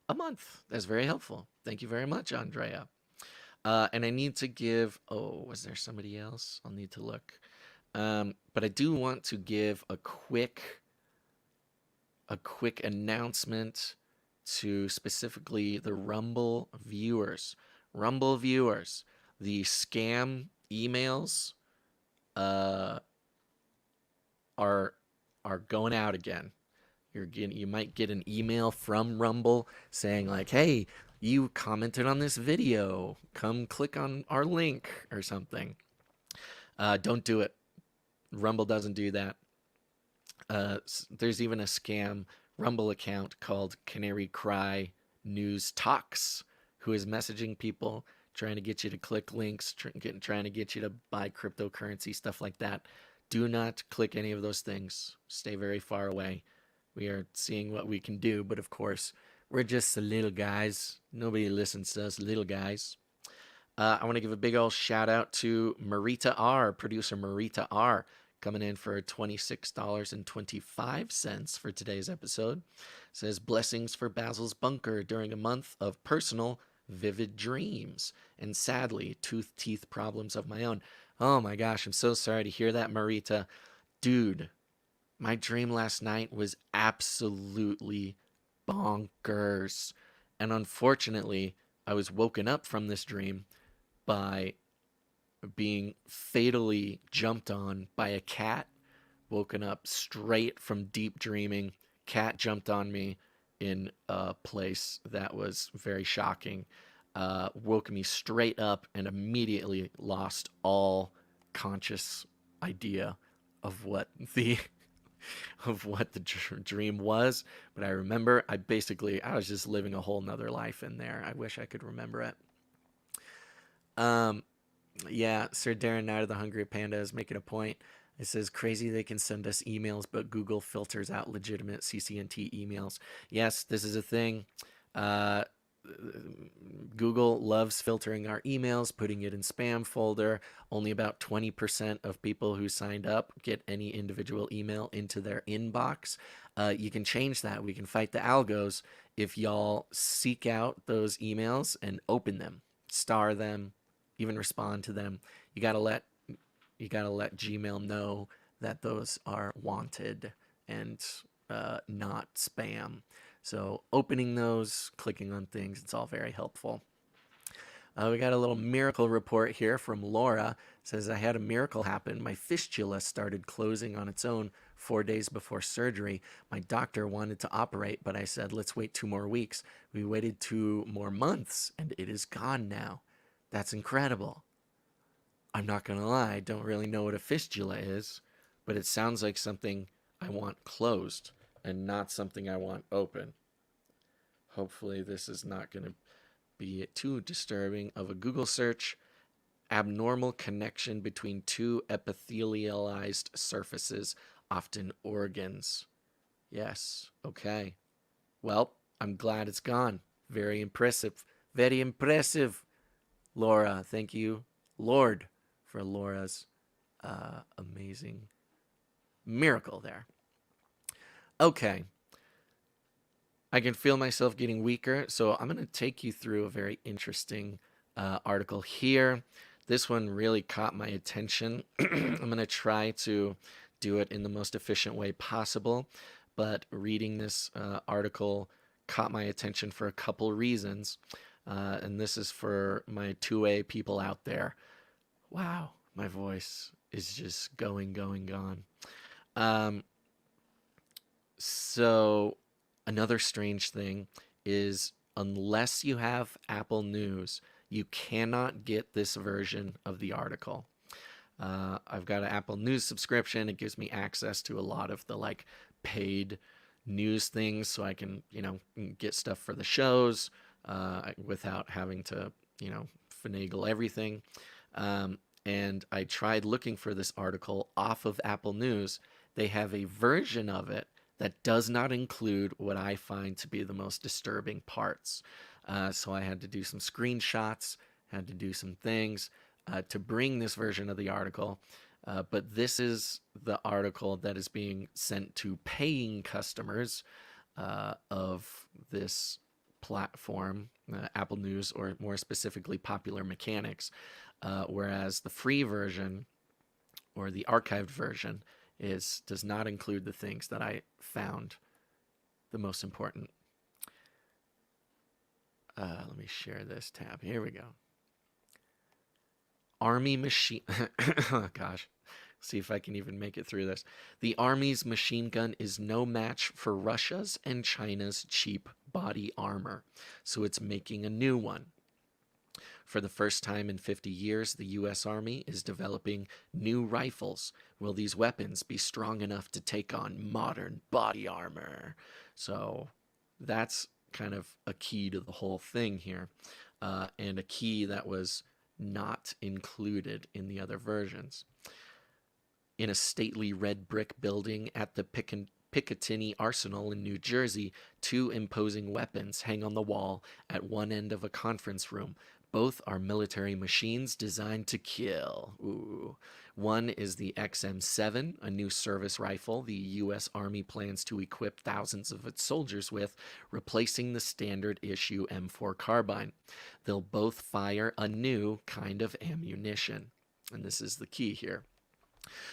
a month. That's very helpful. Thank you very much, Andrea. And I need to give, was there somebody else? I'll need to look. But I do want to give a quick announcement to specifically the Rumble viewers. Rumble viewers, the scam emails are going out again. You might get an email from Rumble saying like, "Hey, you commented on this video. Come click on our link," or something. Don't do it. Rumble doesn't do that. There's even a scam Rumble account called Canary Cry News Talks, who is messaging people, trying to get you to click links, trying to get you to buy cryptocurrency, stuff like that. Do not click any of those things. Stay very far away. We are seeing what we can do, but of course, we're just the little guys. Nobody listens to us little guys. I want to give a big old shout out to Marita R, producer Marita R, coming in for $26.25 for today's episode. Says, blessings for Basil's Bunker during a month of personal, vivid dreams and sadly, teeth problems of my own. Oh my gosh, I'm so sorry to hear that, Marita. Dude, my dream last night was absolutely bonkers. And unfortunately, I was woken up from this dream by being fatally jumped on by a cat. Woken up straight from deep dreaming. Cat jumped on me in a place that was very shocking. Woke me straight up and immediately lost all conscious idea of what the dream was. But I remember I was just living a whole nother life in there. I wish I could remember it. Yeah, Sir Darren Knight of the Hungry Panda is making a point. It says, crazy they can send us emails, but Google filters out legitimate CCNT emails. Yes, this is a thing. Google loves filtering our emails, putting it in spam folder. Only about 20% of people who signed up get any individual email into their inbox. You can change that. We can fight the algos if y'all seek out those emails and open them, star them, even respond to them. You gotta let Gmail know that those are wanted and not spam. So opening those, clicking on things, it's all very helpful. We got a little miracle report here from Laura. It says, I had a miracle happen. My fistula started closing on its own 4 days before surgery. My doctor wanted to operate, but I said, let's wait 2 more weeks. We waited 2 more months, and it is gone now. That's incredible. I'm not going to lie, I don't really know what a fistula is, but it sounds like something I want closed and not something I want open. Hopefully this is not going to be too disturbing of a Google search. Abnormal connection between 2 epithelialized surfaces, often organs. Yes, okay. Well, I'm glad it's gone. Very impressive. Very impressive, Laura. Thank you, Lord, for Laura's amazing miracle there. Okay. I can feel myself getting weaker, so I'm going to take you through a very interesting article here. This one really caught my attention. I'm going to try to do it in the most efficient way possible, but reading this article caught my attention for a couple reasons, and this is for my 2A people out there. Wow, my voice is just gone. Um, so another strange thing is unless you have Apple News, you cannot get this version of the article. I've got an Apple News subscription. It gives me access to a lot of the like paid news things, so I can get stuff for the shows without having to finagle everything. And I tried looking for this article off of Apple News. They have a version of it that does not include what I find to be the most disturbing parts. So I had to do some screenshots, had to do some things to bring this version of the article. But this is the article that is being sent to paying customers of this platform, Apple News, or more specifically, Popular Mechanics. Whereas the free version or the archived version does not include the things that I found the most important. Let me share this tab. Here we go. Army machine. Oh, gosh. See if I can even make it through this. The Army's machine gun is no match for Russia's and China's cheap body armor, so it's making a new one. For the first time in 50 years, the U.S. Army is developing new rifles. Will these weapons be strong enough to take on modern body armor? So that's kind of a key to the whole thing here, and a key that was not included in the other versions. In a stately red brick building at the Picatinny Arsenal in New Jersey, two imposing weapons hang on the wall at one end of a conference room. Both are military machines designed to kill. Ooh. One is the XM7, a new service rifle the U.S. Army plans to equip thousands of its soldiers with, replacing the standard issue M4 carbine. They'll both fire a new kind of ammunition. And this is the key here.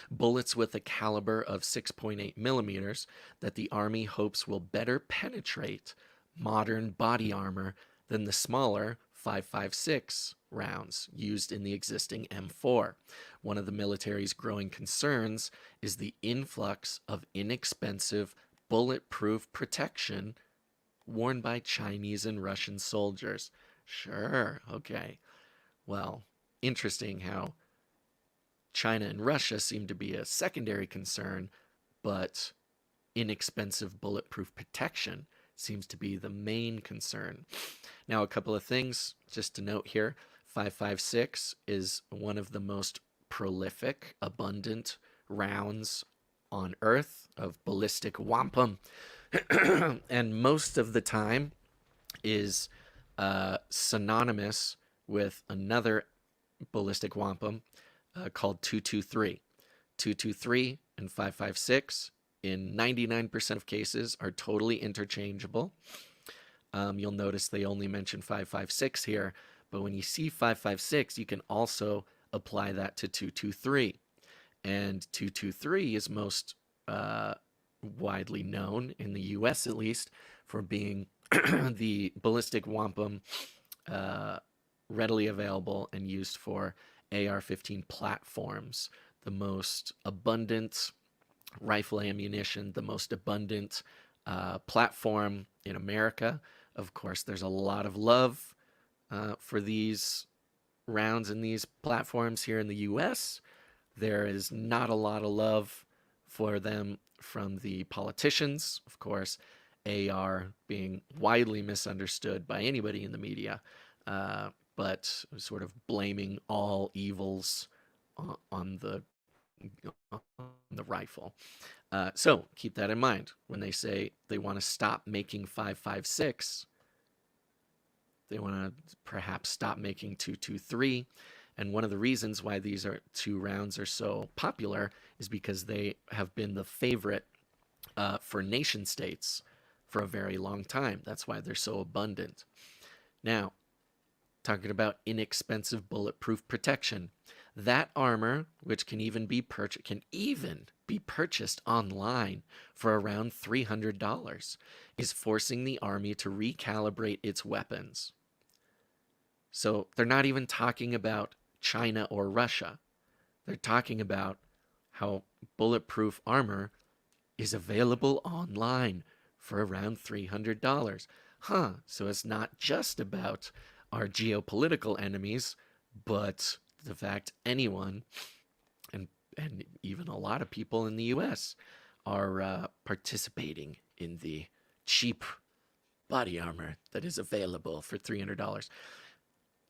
Bullets with a caliber of 6.8 millimeters that the Army hopes will better penetrate modern body armor than the smaller 5.56 rounds used in the existing M4. One of the military's growing concerns is the influx of inexpensive bulletproof protection worn by Chinese and Russian soldiers. Sure, okay. Well, interesting how China and Russia seem to be a secondary concern, but inexpensive bulletproof protection seems to be the main concern. Now, a couple of things just to note here. 5.56 is one of the most prolific, abundant rounds on Earth of ballistic wampum. And most of the time is synonymous with another ballistic wampum called 223. 223 and 5.56 in 99% of cases are totally interchangeable. You'll notice they only mention 5.56 here, but when you see 5.56, you can also apply that to 223. And 223 is most widely known, in the US at least, for being the ballistic wampum readily available and used for AR-15 platforms, the most abundant rifle ammunition, the most abundant platform in America. Of course, there's a lot of love for these rounds and these platforms here in the US. There is not a lot of love for them from the politicians. Of course, AR being widely misunderstood by anybody in the media, but sort of blaming all evils on the rifle. So keep that in mind when they say they want to stop making 5.56. They want to perhaps stop making 223. And one of the reasons why these two rounds are so popular is because they have been the favorite for nation states for a very long time. That's why they're so abundant. Now, talking about inexpensive bulletproof protection. That armor, which can even be purchased online for around $300, is forcing the Army to recalibrate its weapons. So they're not even talking about China or Russia. They're talking about how bulletproof armor is available online for around $300. Huh, so it's not just about our geopolitical enemies, but the fact anyone, and, and even a lot of people in the US, are participating in the cheap body armor that is available for $300.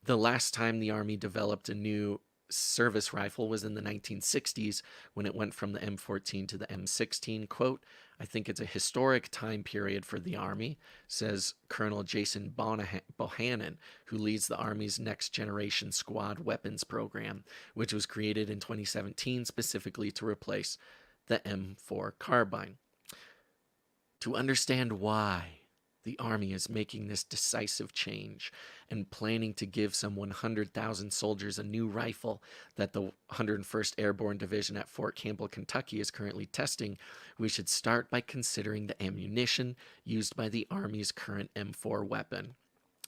The last time the Army developed a new service rifle was in the 1960s when it went from the M14 to the M16. Quote, I think it's a historic time period for the Army, says Colonel Jason Bohannon, who leads the Army's Next Generation Squad Weapons Program, which was created in 2017 specifically to replace the M4 carbine. To understand why the Army is making this decisive change and planning to give some 100,000 soldiers a new rifle that the 101st Airborne Division at Fort Campbell, Kentucky is currently testing, we should start by considering the ammunition used by the Army's current M4 weapon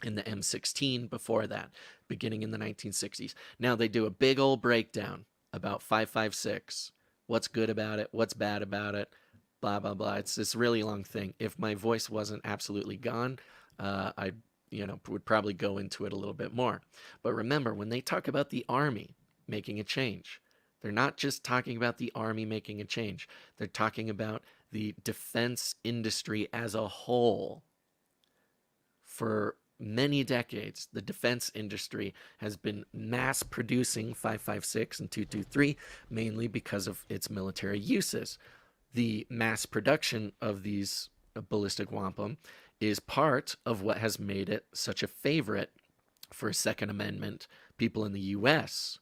and the M16 before that, beginning in the 1960s. Now they do a big old breakdown about 5.56. What's good about it? What's bad about it? Blah blah blah. It's this really long thing. If my voice wasn't absolutely gone, I would probably go into it a little bit more. But remember, when they talk about the Army making a change, they're not just talking about the Army making a change. They're talking about the defense industry as a whole. For many decades, the defense industry has been mass producing 5.56 and 2.23 mainly because of its military uses. The mass production of these ballistic wampum is part of what has made it such a favorite for Second Amendment people in the U.S.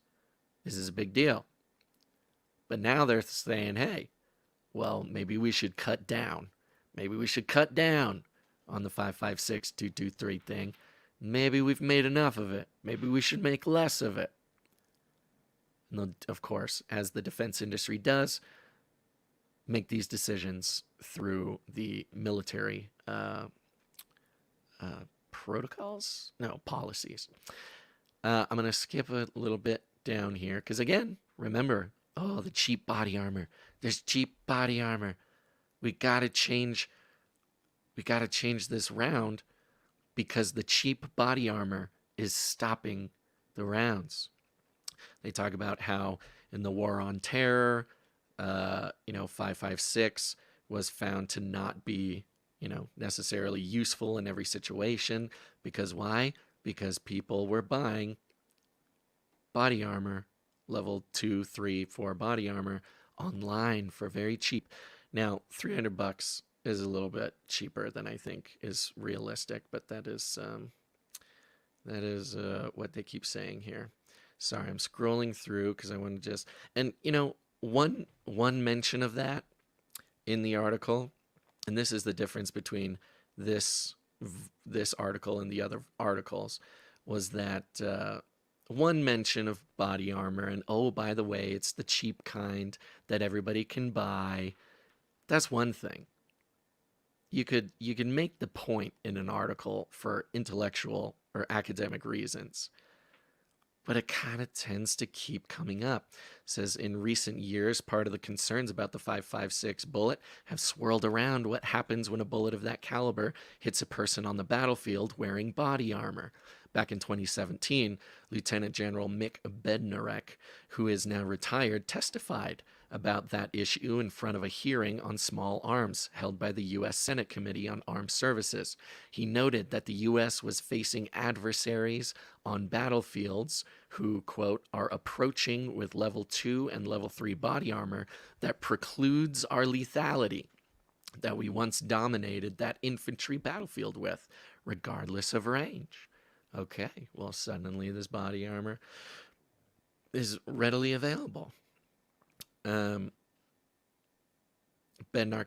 This is a big deal. But now they're saying, hey, well, maybe we should cut down. Maybe we should cut down on the 5.56, 2.23 thing. Maybe we've made enough of it. Maybe we should make less of it. And of course, as the defense industry does, make these decisions through the military protocols? No, policies. I'm going to skip a little bit down here because, again, remember, the cheap body armor. There's cheap body armor. We got to change this round because the cheap body armor is stopping the rounds. They talk about how in the war on terror, 5.56 was found to not be, necessarily useful in every situation. Because why? Because people were buying body armor, level 2, 3, 4 body armor online for very cheap. Now, $300 is a little bit cheaper than I think is realistic, but that is what they keep saying here. Sorry, I'm scrolling through because I want to just, and one mention of that in the article, and this is the difference between this article and the other articles, was that one mention of body armor, and oh, by the way, it's the cheap kind that everybody can buy. That's one thing. You could make the point in an article for intellectual or academic reasons, but it kind of tends to keep coming up. It says in recent years, part of the concerns about the 5.56 bullet have swirled around what happens when a bullet of that caliber hits a person on the battlefield wearing body armor. Back in 2017, Lieutenant General Mick Bednarek, who is now retired, testified about that issue in front of a hearing on small arms held by the U.S. Senate Committee on Armed Services. He noted that the U.S. was facing adversaries on battlefields who, quote, are approaching with level 2 and level 3 body armor that precludes our lethality that we once dominated that infantry battlefield with, regardless of range. Okay, well, suddenly this body armor is readily available. Bednark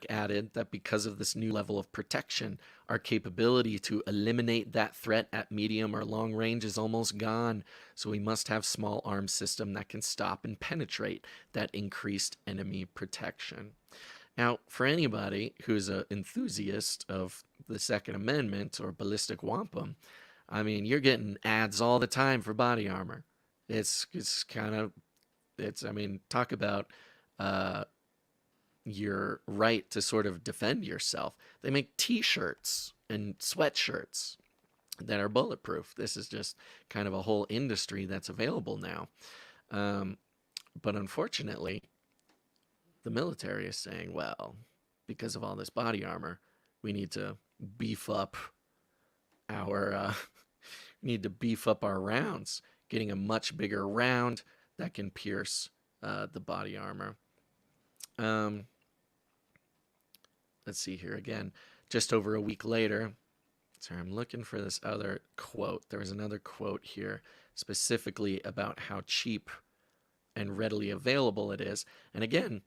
added that because of this new level of protection, our capability to eliminate that threat at medium or long range is almost gone. So we must have small arms system that can stop and penetrate that increased enemy protection. Now, for anybody who's an enthusiast of the Second Amendment or ballistic wampum, I mean, you're getting ads all the time for body armor. It's kind of I mean, talk about uh, your right to sort of defend yourself. They make T-shirts and sweatshirts that are bulletproof. This is just kind of a whole industry that's available now. Um, but unfortunately, the military is saying, well, because of all this body armor, we need to beef up our need to beef up our rounds, getting a much bigger round that can pierce the body armor. Um, let's see here again. Just over a week later, sorry, I'm looking for this other quote. There was another quote here specifically about how cheap and readily available it is. And again,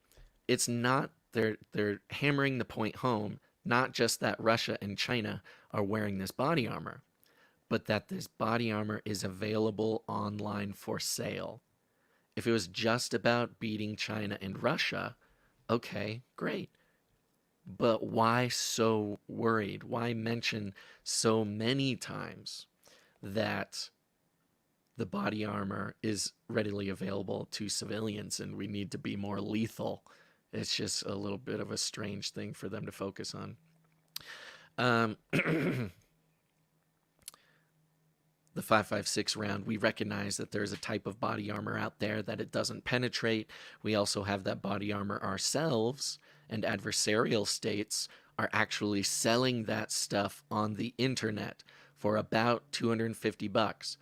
it's not they're hammering the point home, not just that Russia and China are wearing this body armor, but that this body armor is available online for sale. If it was just about beating China and Russia, okay, great. But why so worried? Why mention so many times that the body armor is readily available to civilians and we need to be more lethal? It's just a little bit of a strange thing for them to focus on. The 5.56 round, we recognize that there's a type of body armor out there that it doesn't penetrate. We also have that body armor ourselves, and adversarial states are actually selling that stuff on the internet for about $250.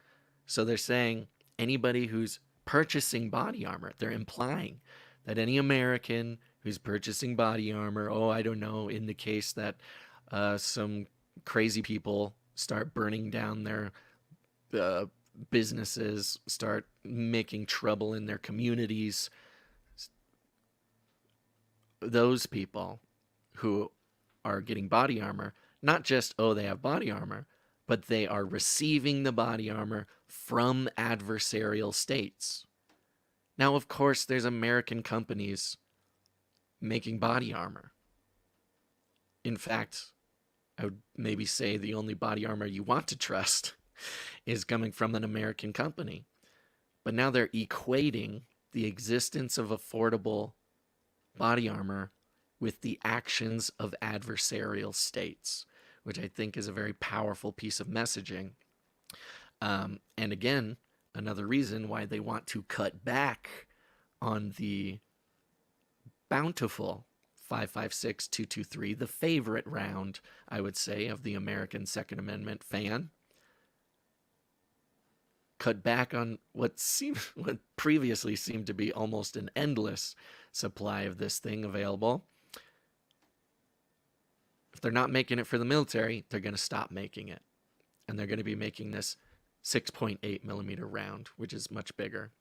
So they're saying anybody who's purchasing body armor, they're implying that any American who's purchasing body armor, I don't know, in the case that some crazy people start burning down their businesses, start making trouble in their communities, those people who are getting body armor, not just, they have body armor, but they are receiving the body armor from adversarial states. Now, of course, there's American companies making body armor. In fact, I would maybe say the only body armor you want to trust is coming from an American company. But now they're equating the existence of affordable body armor with the actions of adversarial states, which I think is a very powerful piece of messaging. And again, another reason why they want to cut back on the bountiful 5.56 223, the favorite round, I would say, of the American Second Amendment fan. Cut back on what previously seemed to be almost an endless supply of this thing available. If they're not making it for the military, they're going to stop making it. And they're going to be making this 6.8 millimeter round, which is much bigger.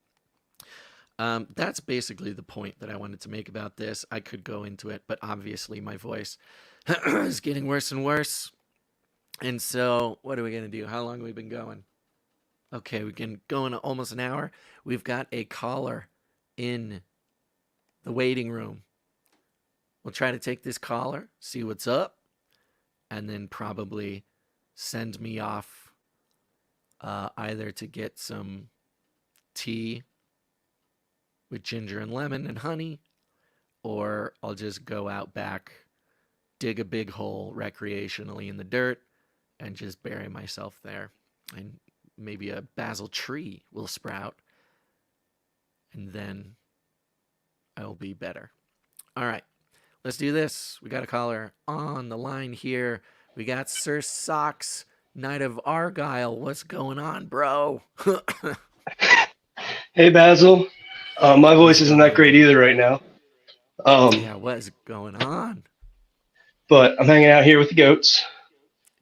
That's basically the point that I wanted to make about this. I could go into it, but obviously my voice is getting worse and worse. And so what are we going to do? How long have we been going? Okay, we can go in almost an hour. We've got a caller in the waiting room. We'll try to take this caller, see what's up, and then probably send me off either to get some tea with ginger and lemon and honey, or I'll just go out back, dig a big hole recreationally in the dirt, and just bury myself there. And maybe a basil tree will sprout, and then I'll be better. All right, let's do this. We got a caller on the line here. We got Sir Socks, Knight of Argyle. What's going on, bro? Hey, Basil. My voice isn't that great either right now. Yeah, what is going on? But I'm hanging out here with the goats.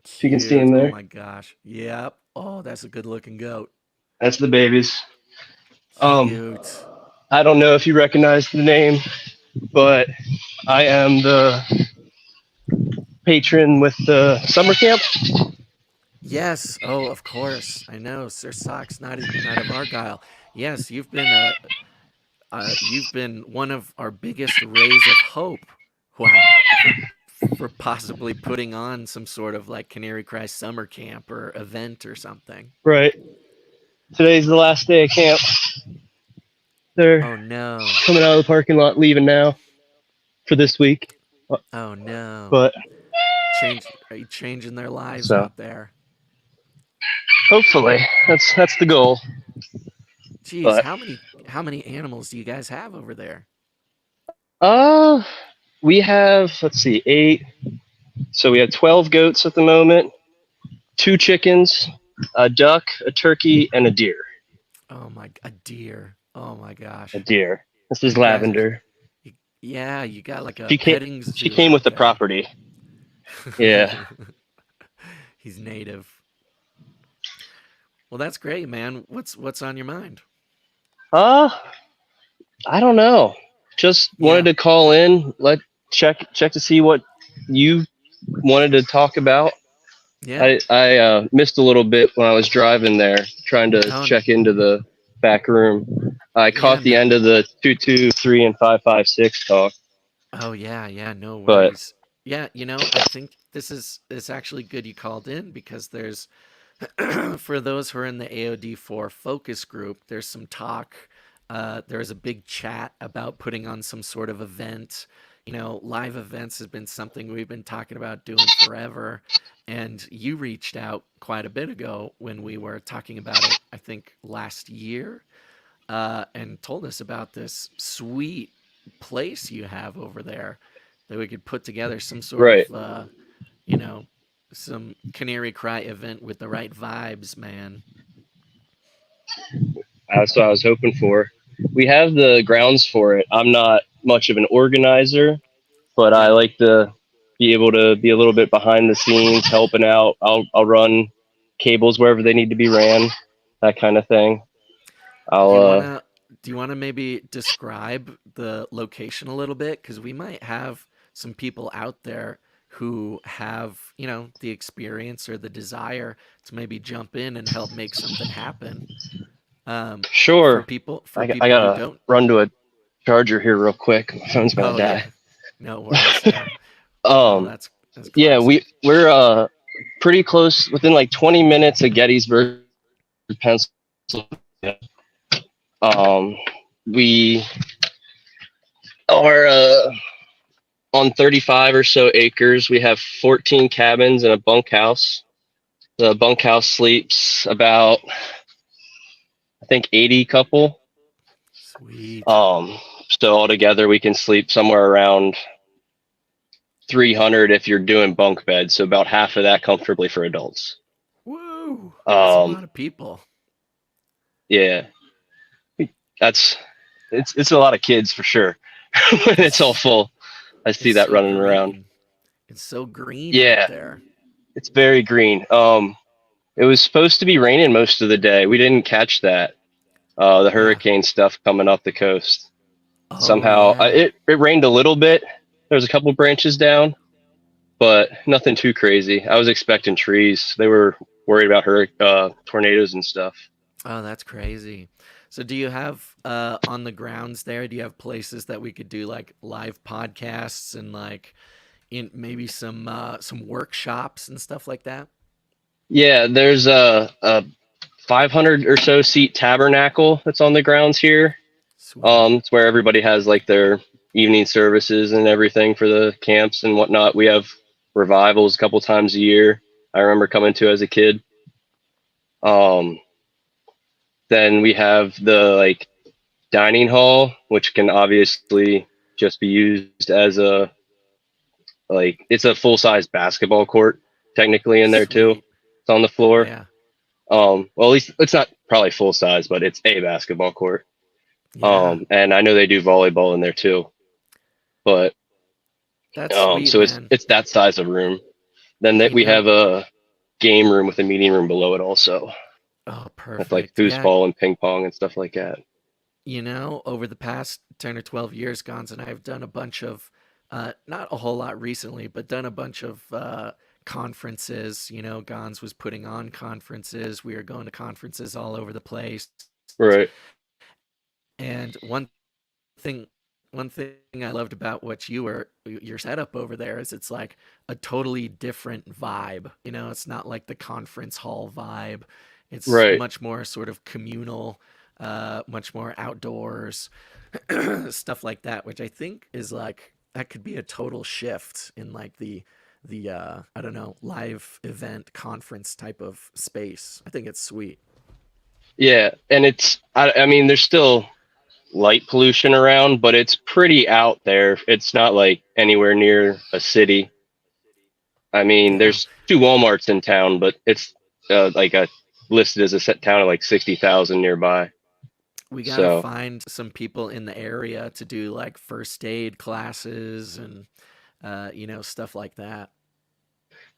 If you can see them there. Oh my gosh. Yep. Oh, that's a good looking goat. That's the babies. Cute. I don't know if you recognize the name, but I am the patron with the summer camp. Yes. Oh, of course. I know. Sir Socks, Knight of Argyle. Yes, you've been one of our biggest rays of hope. Wow. For possibly putting on some sort of like Canary Cry summer camp or event or something. Right. Today's the last day of camp. They're Oh no. coming out of the parking lot, leaving now for this week. Uh, Oh no. But Are you changing their lives so out there? hopefully that's the goal. Geez, But how many animals do you guys have over there? uh, we have, let's see, 8. So we have 12 goats at the moment, 2 chickens, a duck, a turkey, and a deer. A deer. Oh my A gosh. deer. This is You guys Lavender. you, yeah, you got like a She came. petting She zoo came with out the there. property. Yeah. He's native. Well, that's great, man. What's on your mind? Uh, I don't know. Just wanted Yeah. to call in, check to see what you wanted to talk about. Yeah. I missed a little bit when I was driving there, trying to Oh, check into the back room. I yeah, caught the no. end of the 223 and 556 talk, Oh, yeah, yeah, no but worries. Yeah, I think it's actually good you called in because there's for those who are in the AOD4 focus group, there's some talk. There's a big chat about putting on some sort of event. Live events has been something we've been talking about doing forever. And you reached out quite a bit ago when we were talking about it, I think last year, and told us about this sweet place you have over there that we could put together some sort right. of you know, some Canary Cry event with the right vibes, man. That's what I was hoping for. We have the grounds for it. I'm not much of an organizer, but I Yeah. like to be able to be a little bit behind the scenes, helping out. I'll run cables wherever they need to be ran, that kind of thing. Do I'll you wanna do you wanna maybe describe the location a little bit? Because we might have some people out there who have, the experience or the desire to maybe jump in and help make something happen. For sure. people for I people who gotta don't. run to a charger here real quick. My phone's gonna Oh die. yeah, no worries there. Oh, um, that's yeah, classic. we're pretty close, within like 20 minutes of Gettysburg, Pennsylvania. Um, we are on 35 or so acres. We have 14 cabins and a bunkhouse. The bunkhouse sleeps about, I think, 80 couple. Sweet. Um, so altogether we can sleep somewhere around 300 if you're doing bunk beds. So about half of that comfortably for adults. Woo! That's a Um, lot of people. yeah, that's it's a lot of kids for sure. When it's all It's full, I see it's that so running around. green. It's so green out Yeah, there. it's very green. It was supposed to be raining most of the day. We didn't catch that. The Yeah. hurricane stuff coming up the coast. Oh Somehow, yeah. it rained a little bit. There was a couple branches down, but nothing too crazy. I was expecting trees. They were worried about tornadoes and stuff. Oh, that's crazy. So do you have on the grounds there, do you have places that we could do like live podcasts and like in maybe some workshops and stuff like that? Yeah, there's a 500 or so seat tabernacle that's on the grounds here. Sweet. It's where everybody has like their evening services and everything for the camps and whatnot. We have revivals a couple times a year. I remember coming to as a kid. Um, then we have the like dining hall, which can obviously just be used as a, like, it's a full size basketball court technically in there too. Sweet. It's on the floor. Yeah. Well, at least it's not probably full size, but it's a basketball court. Yeah. And I know they do volleyball in there too. But That's sweet, so it's man. it's that size of room. Then that You we know, have a game room with a meeting room below it also. oh, That's like perfect. Yeah. foosball and ping pong and stuff like that. Over the past 10 or 12 years, Gons and I have done a bunch of, not a whole lot recently, but done a bunch of conferences. Gons was putting on conferences. We were going to conferences all over the place. Right. And thing, one thing I loved about your setup over there is it's like a totally different vibe. It's not like the conference hall vibe. It's Right. much more sort of communal. much more outdoors, stuff like that, which I think is like that could be a total shift in like the I don't know, live event conference type of space. I think it's sweet. Yeah, and I mean, there's still light pollution around, but it's pretty out there. It's not like anywhere near a city. I mean, Yeah, there's two Walmarts in town, but it's like a listed as a set town of like 60,000 nearby. we got to So find some people in the area to do like first aid classes and stuff like that.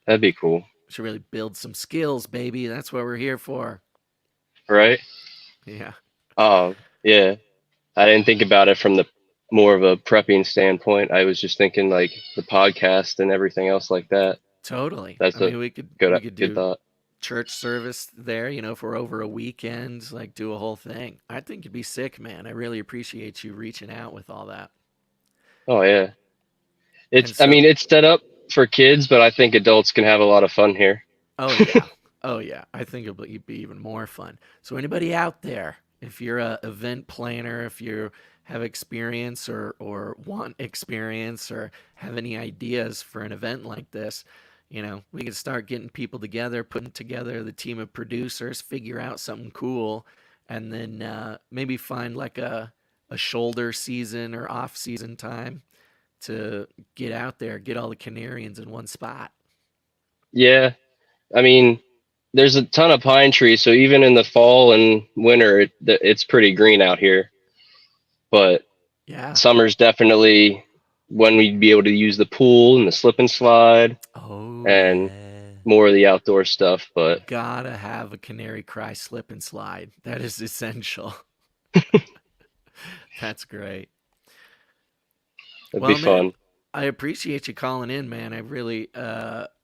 that'd be cool, Should really build some skills, baby. That's what we're here for. right? Yeah, Yeah. I didn't think about it from the more of a prepping standpoint. I was just thinking like the podcast and everything else like that. totally. I That's a mean, we could good do thought. church service there, for over a weekend, like do a whole thing. I think it'd be sick, man. I really appreciate you reaching out with all that. Oh yeah. And I so, mean, it's set up for kids, but I think adults can have a lot of fun here. oh yeah, oh yeah, I think it'll be even more fun. So anybody out there, if you're a event planner, if you have experience or want experience or have any ideas for an event like this, we can start getting people together, putting together the team of producers, figure out something cool, and then maybe find like a shoulder season or off season time to get out there, get all the Canarians in one spot. Yeah. I mean, there's a ton of pine trees, so even in the fall and winter, it's pretty green out here. But Yeah. summer's definitely when we'd be able to use the pool and the slip and slide Oh and yeah. more of the outdoor stuff. But Gotta have a Canary Cry slip and slide. That is essential. That's great. it'd be Well, man, fun. I appreciate you calling in, man.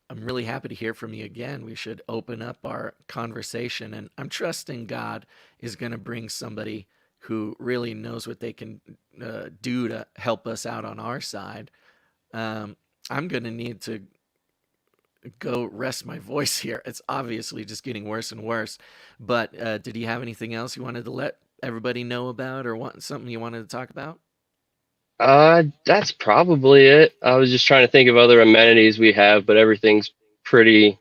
I'm really happy to hear from you again. We should open up our conversation, and I'm trusting God is going to bring somebody who really knows what they can do to help us out on our side. Um, I'm going to need to go rest my voice here. It's obviously just getting worse and worse. But did you have anything else you wanted to let everybody know about, or want something you wanted to talk about? That's probably it. I was just trying to think of other amenities we have, but everything's pretty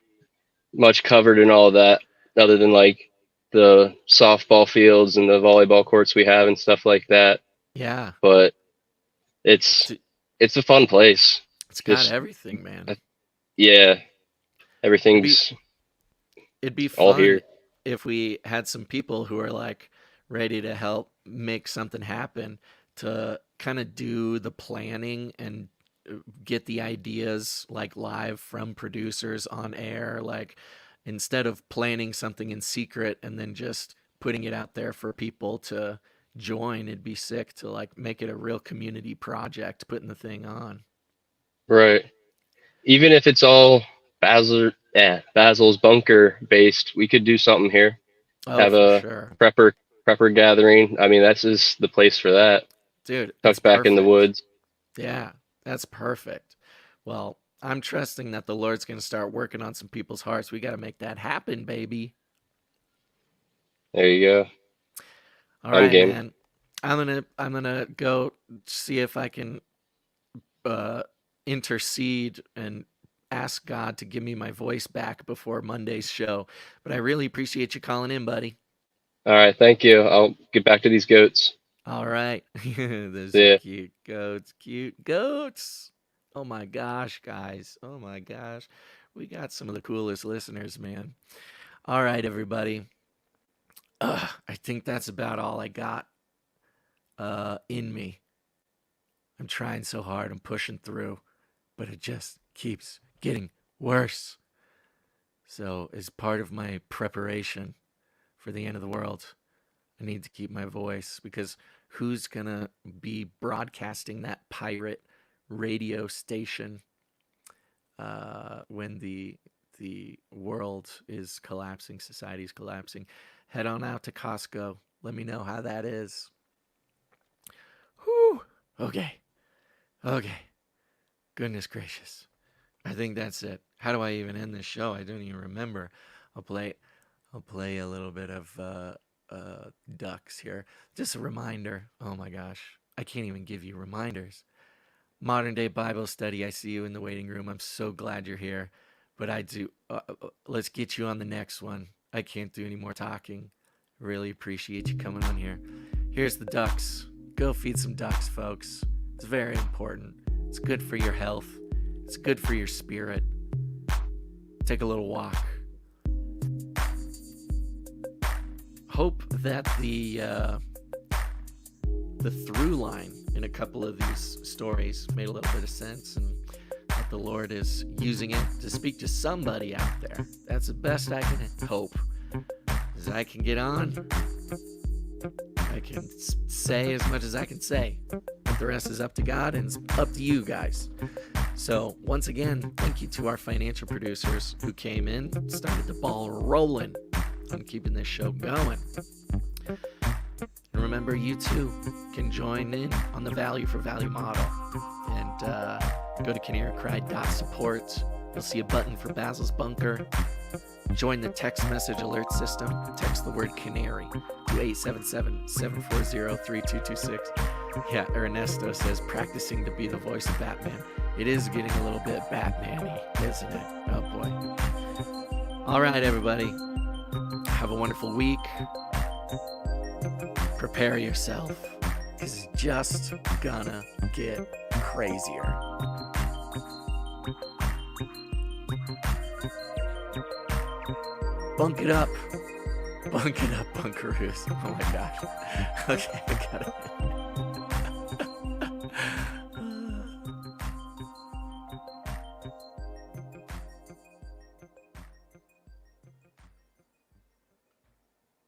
much covered in all of that, other than like the softball fields and the volleyball courts we have and stuff like that. Yeah, But it's d- it's a fun place. it's got Just everything, man. yeah, It'd be everything's it'd be all fun here. if we had some people who are like ready to help make something happen to kind of do the planning and get the ideas like live from producers on air, like instead of planning something in secret and then just putting it out there for people to join. It'd be sick to like make it a real community project, putting the thing on. Right. Even if it's all Basil's bunker based, we could do something here. Oh, Have for a sure. prepper prepper gathering. I mean, that's just the place for that. Dude, it's Tucked back in the perfect. woods. Yeah, that's perfect. Well, I'm trusting that the Lord's going to start working on some people's hearts. We got to make that happen, baby. There you go. All I'm right, game. man. I'm gonna go see if I can uh, intercede and ask God to give me my voice back before Monday's show. But I really appreciate you calling in, buddy. All right, thank you. I'll get back to these goats. All right. Those are See ya. cute goats. Cute goats. Oh my gosh, guys. Oh my gosh. We got some of the coolest listeners, man. All right, everybody. I think that's about all I got in me. I'm trying so hard. I'm pushing through, but it just keeps getting worse. So, as part of my preparation for the end of the world, I need to keep my voice because who's going to be broadcasting that pirate radio station when the world is collapsing, society's collapsing? Head on out to Costco. Let me know how that is. Whew. Okay. Okay. Goodness gracious. I think that's it. How do I even end this show? I don't even remember. I'll play I'll play a little bit of ducks here. Just a reminder. Oh my gosh, I can't even give you reminders. Modern Day Bible Study. I see you in the waiting room. I'm so glad you're here. But I do. Let's get you on the next one. I can't do any more talking. Really appreciate you coming on here. Here's the ducks. Go feed some ducks, folks. It's very important. It's good for your health. It's good for your spirit. Take a little walk. Hope that the through line in a couple of these stories made a little bit of sense, and that the Lord is using it to speak to somebody out there. That's the best I can hope. As I can get on, I can say as much as I can say. But the rest is up to God, and it's up to you guys. So once again, thank you to our financial producers who came in, started the ball rolling on keeping this show going. And remember, you too can join in on the Value for Value model. And go to canarycry.support. You'll see a button for Basil's Bunker. Join the text message alert system. Text the word canary to 877-740-3226. Yeah, Ernesto says, practicing to be the voice of Batman. It is getting a little bit Batman-y, isn't it? Oh boy. All right, everybody. Have a wonderful week. Prepare yourself, because it's just gonna get crazier. Bunk it up. Bunk it up, Bunkaroos. Oh my gosh. Okay, I got it.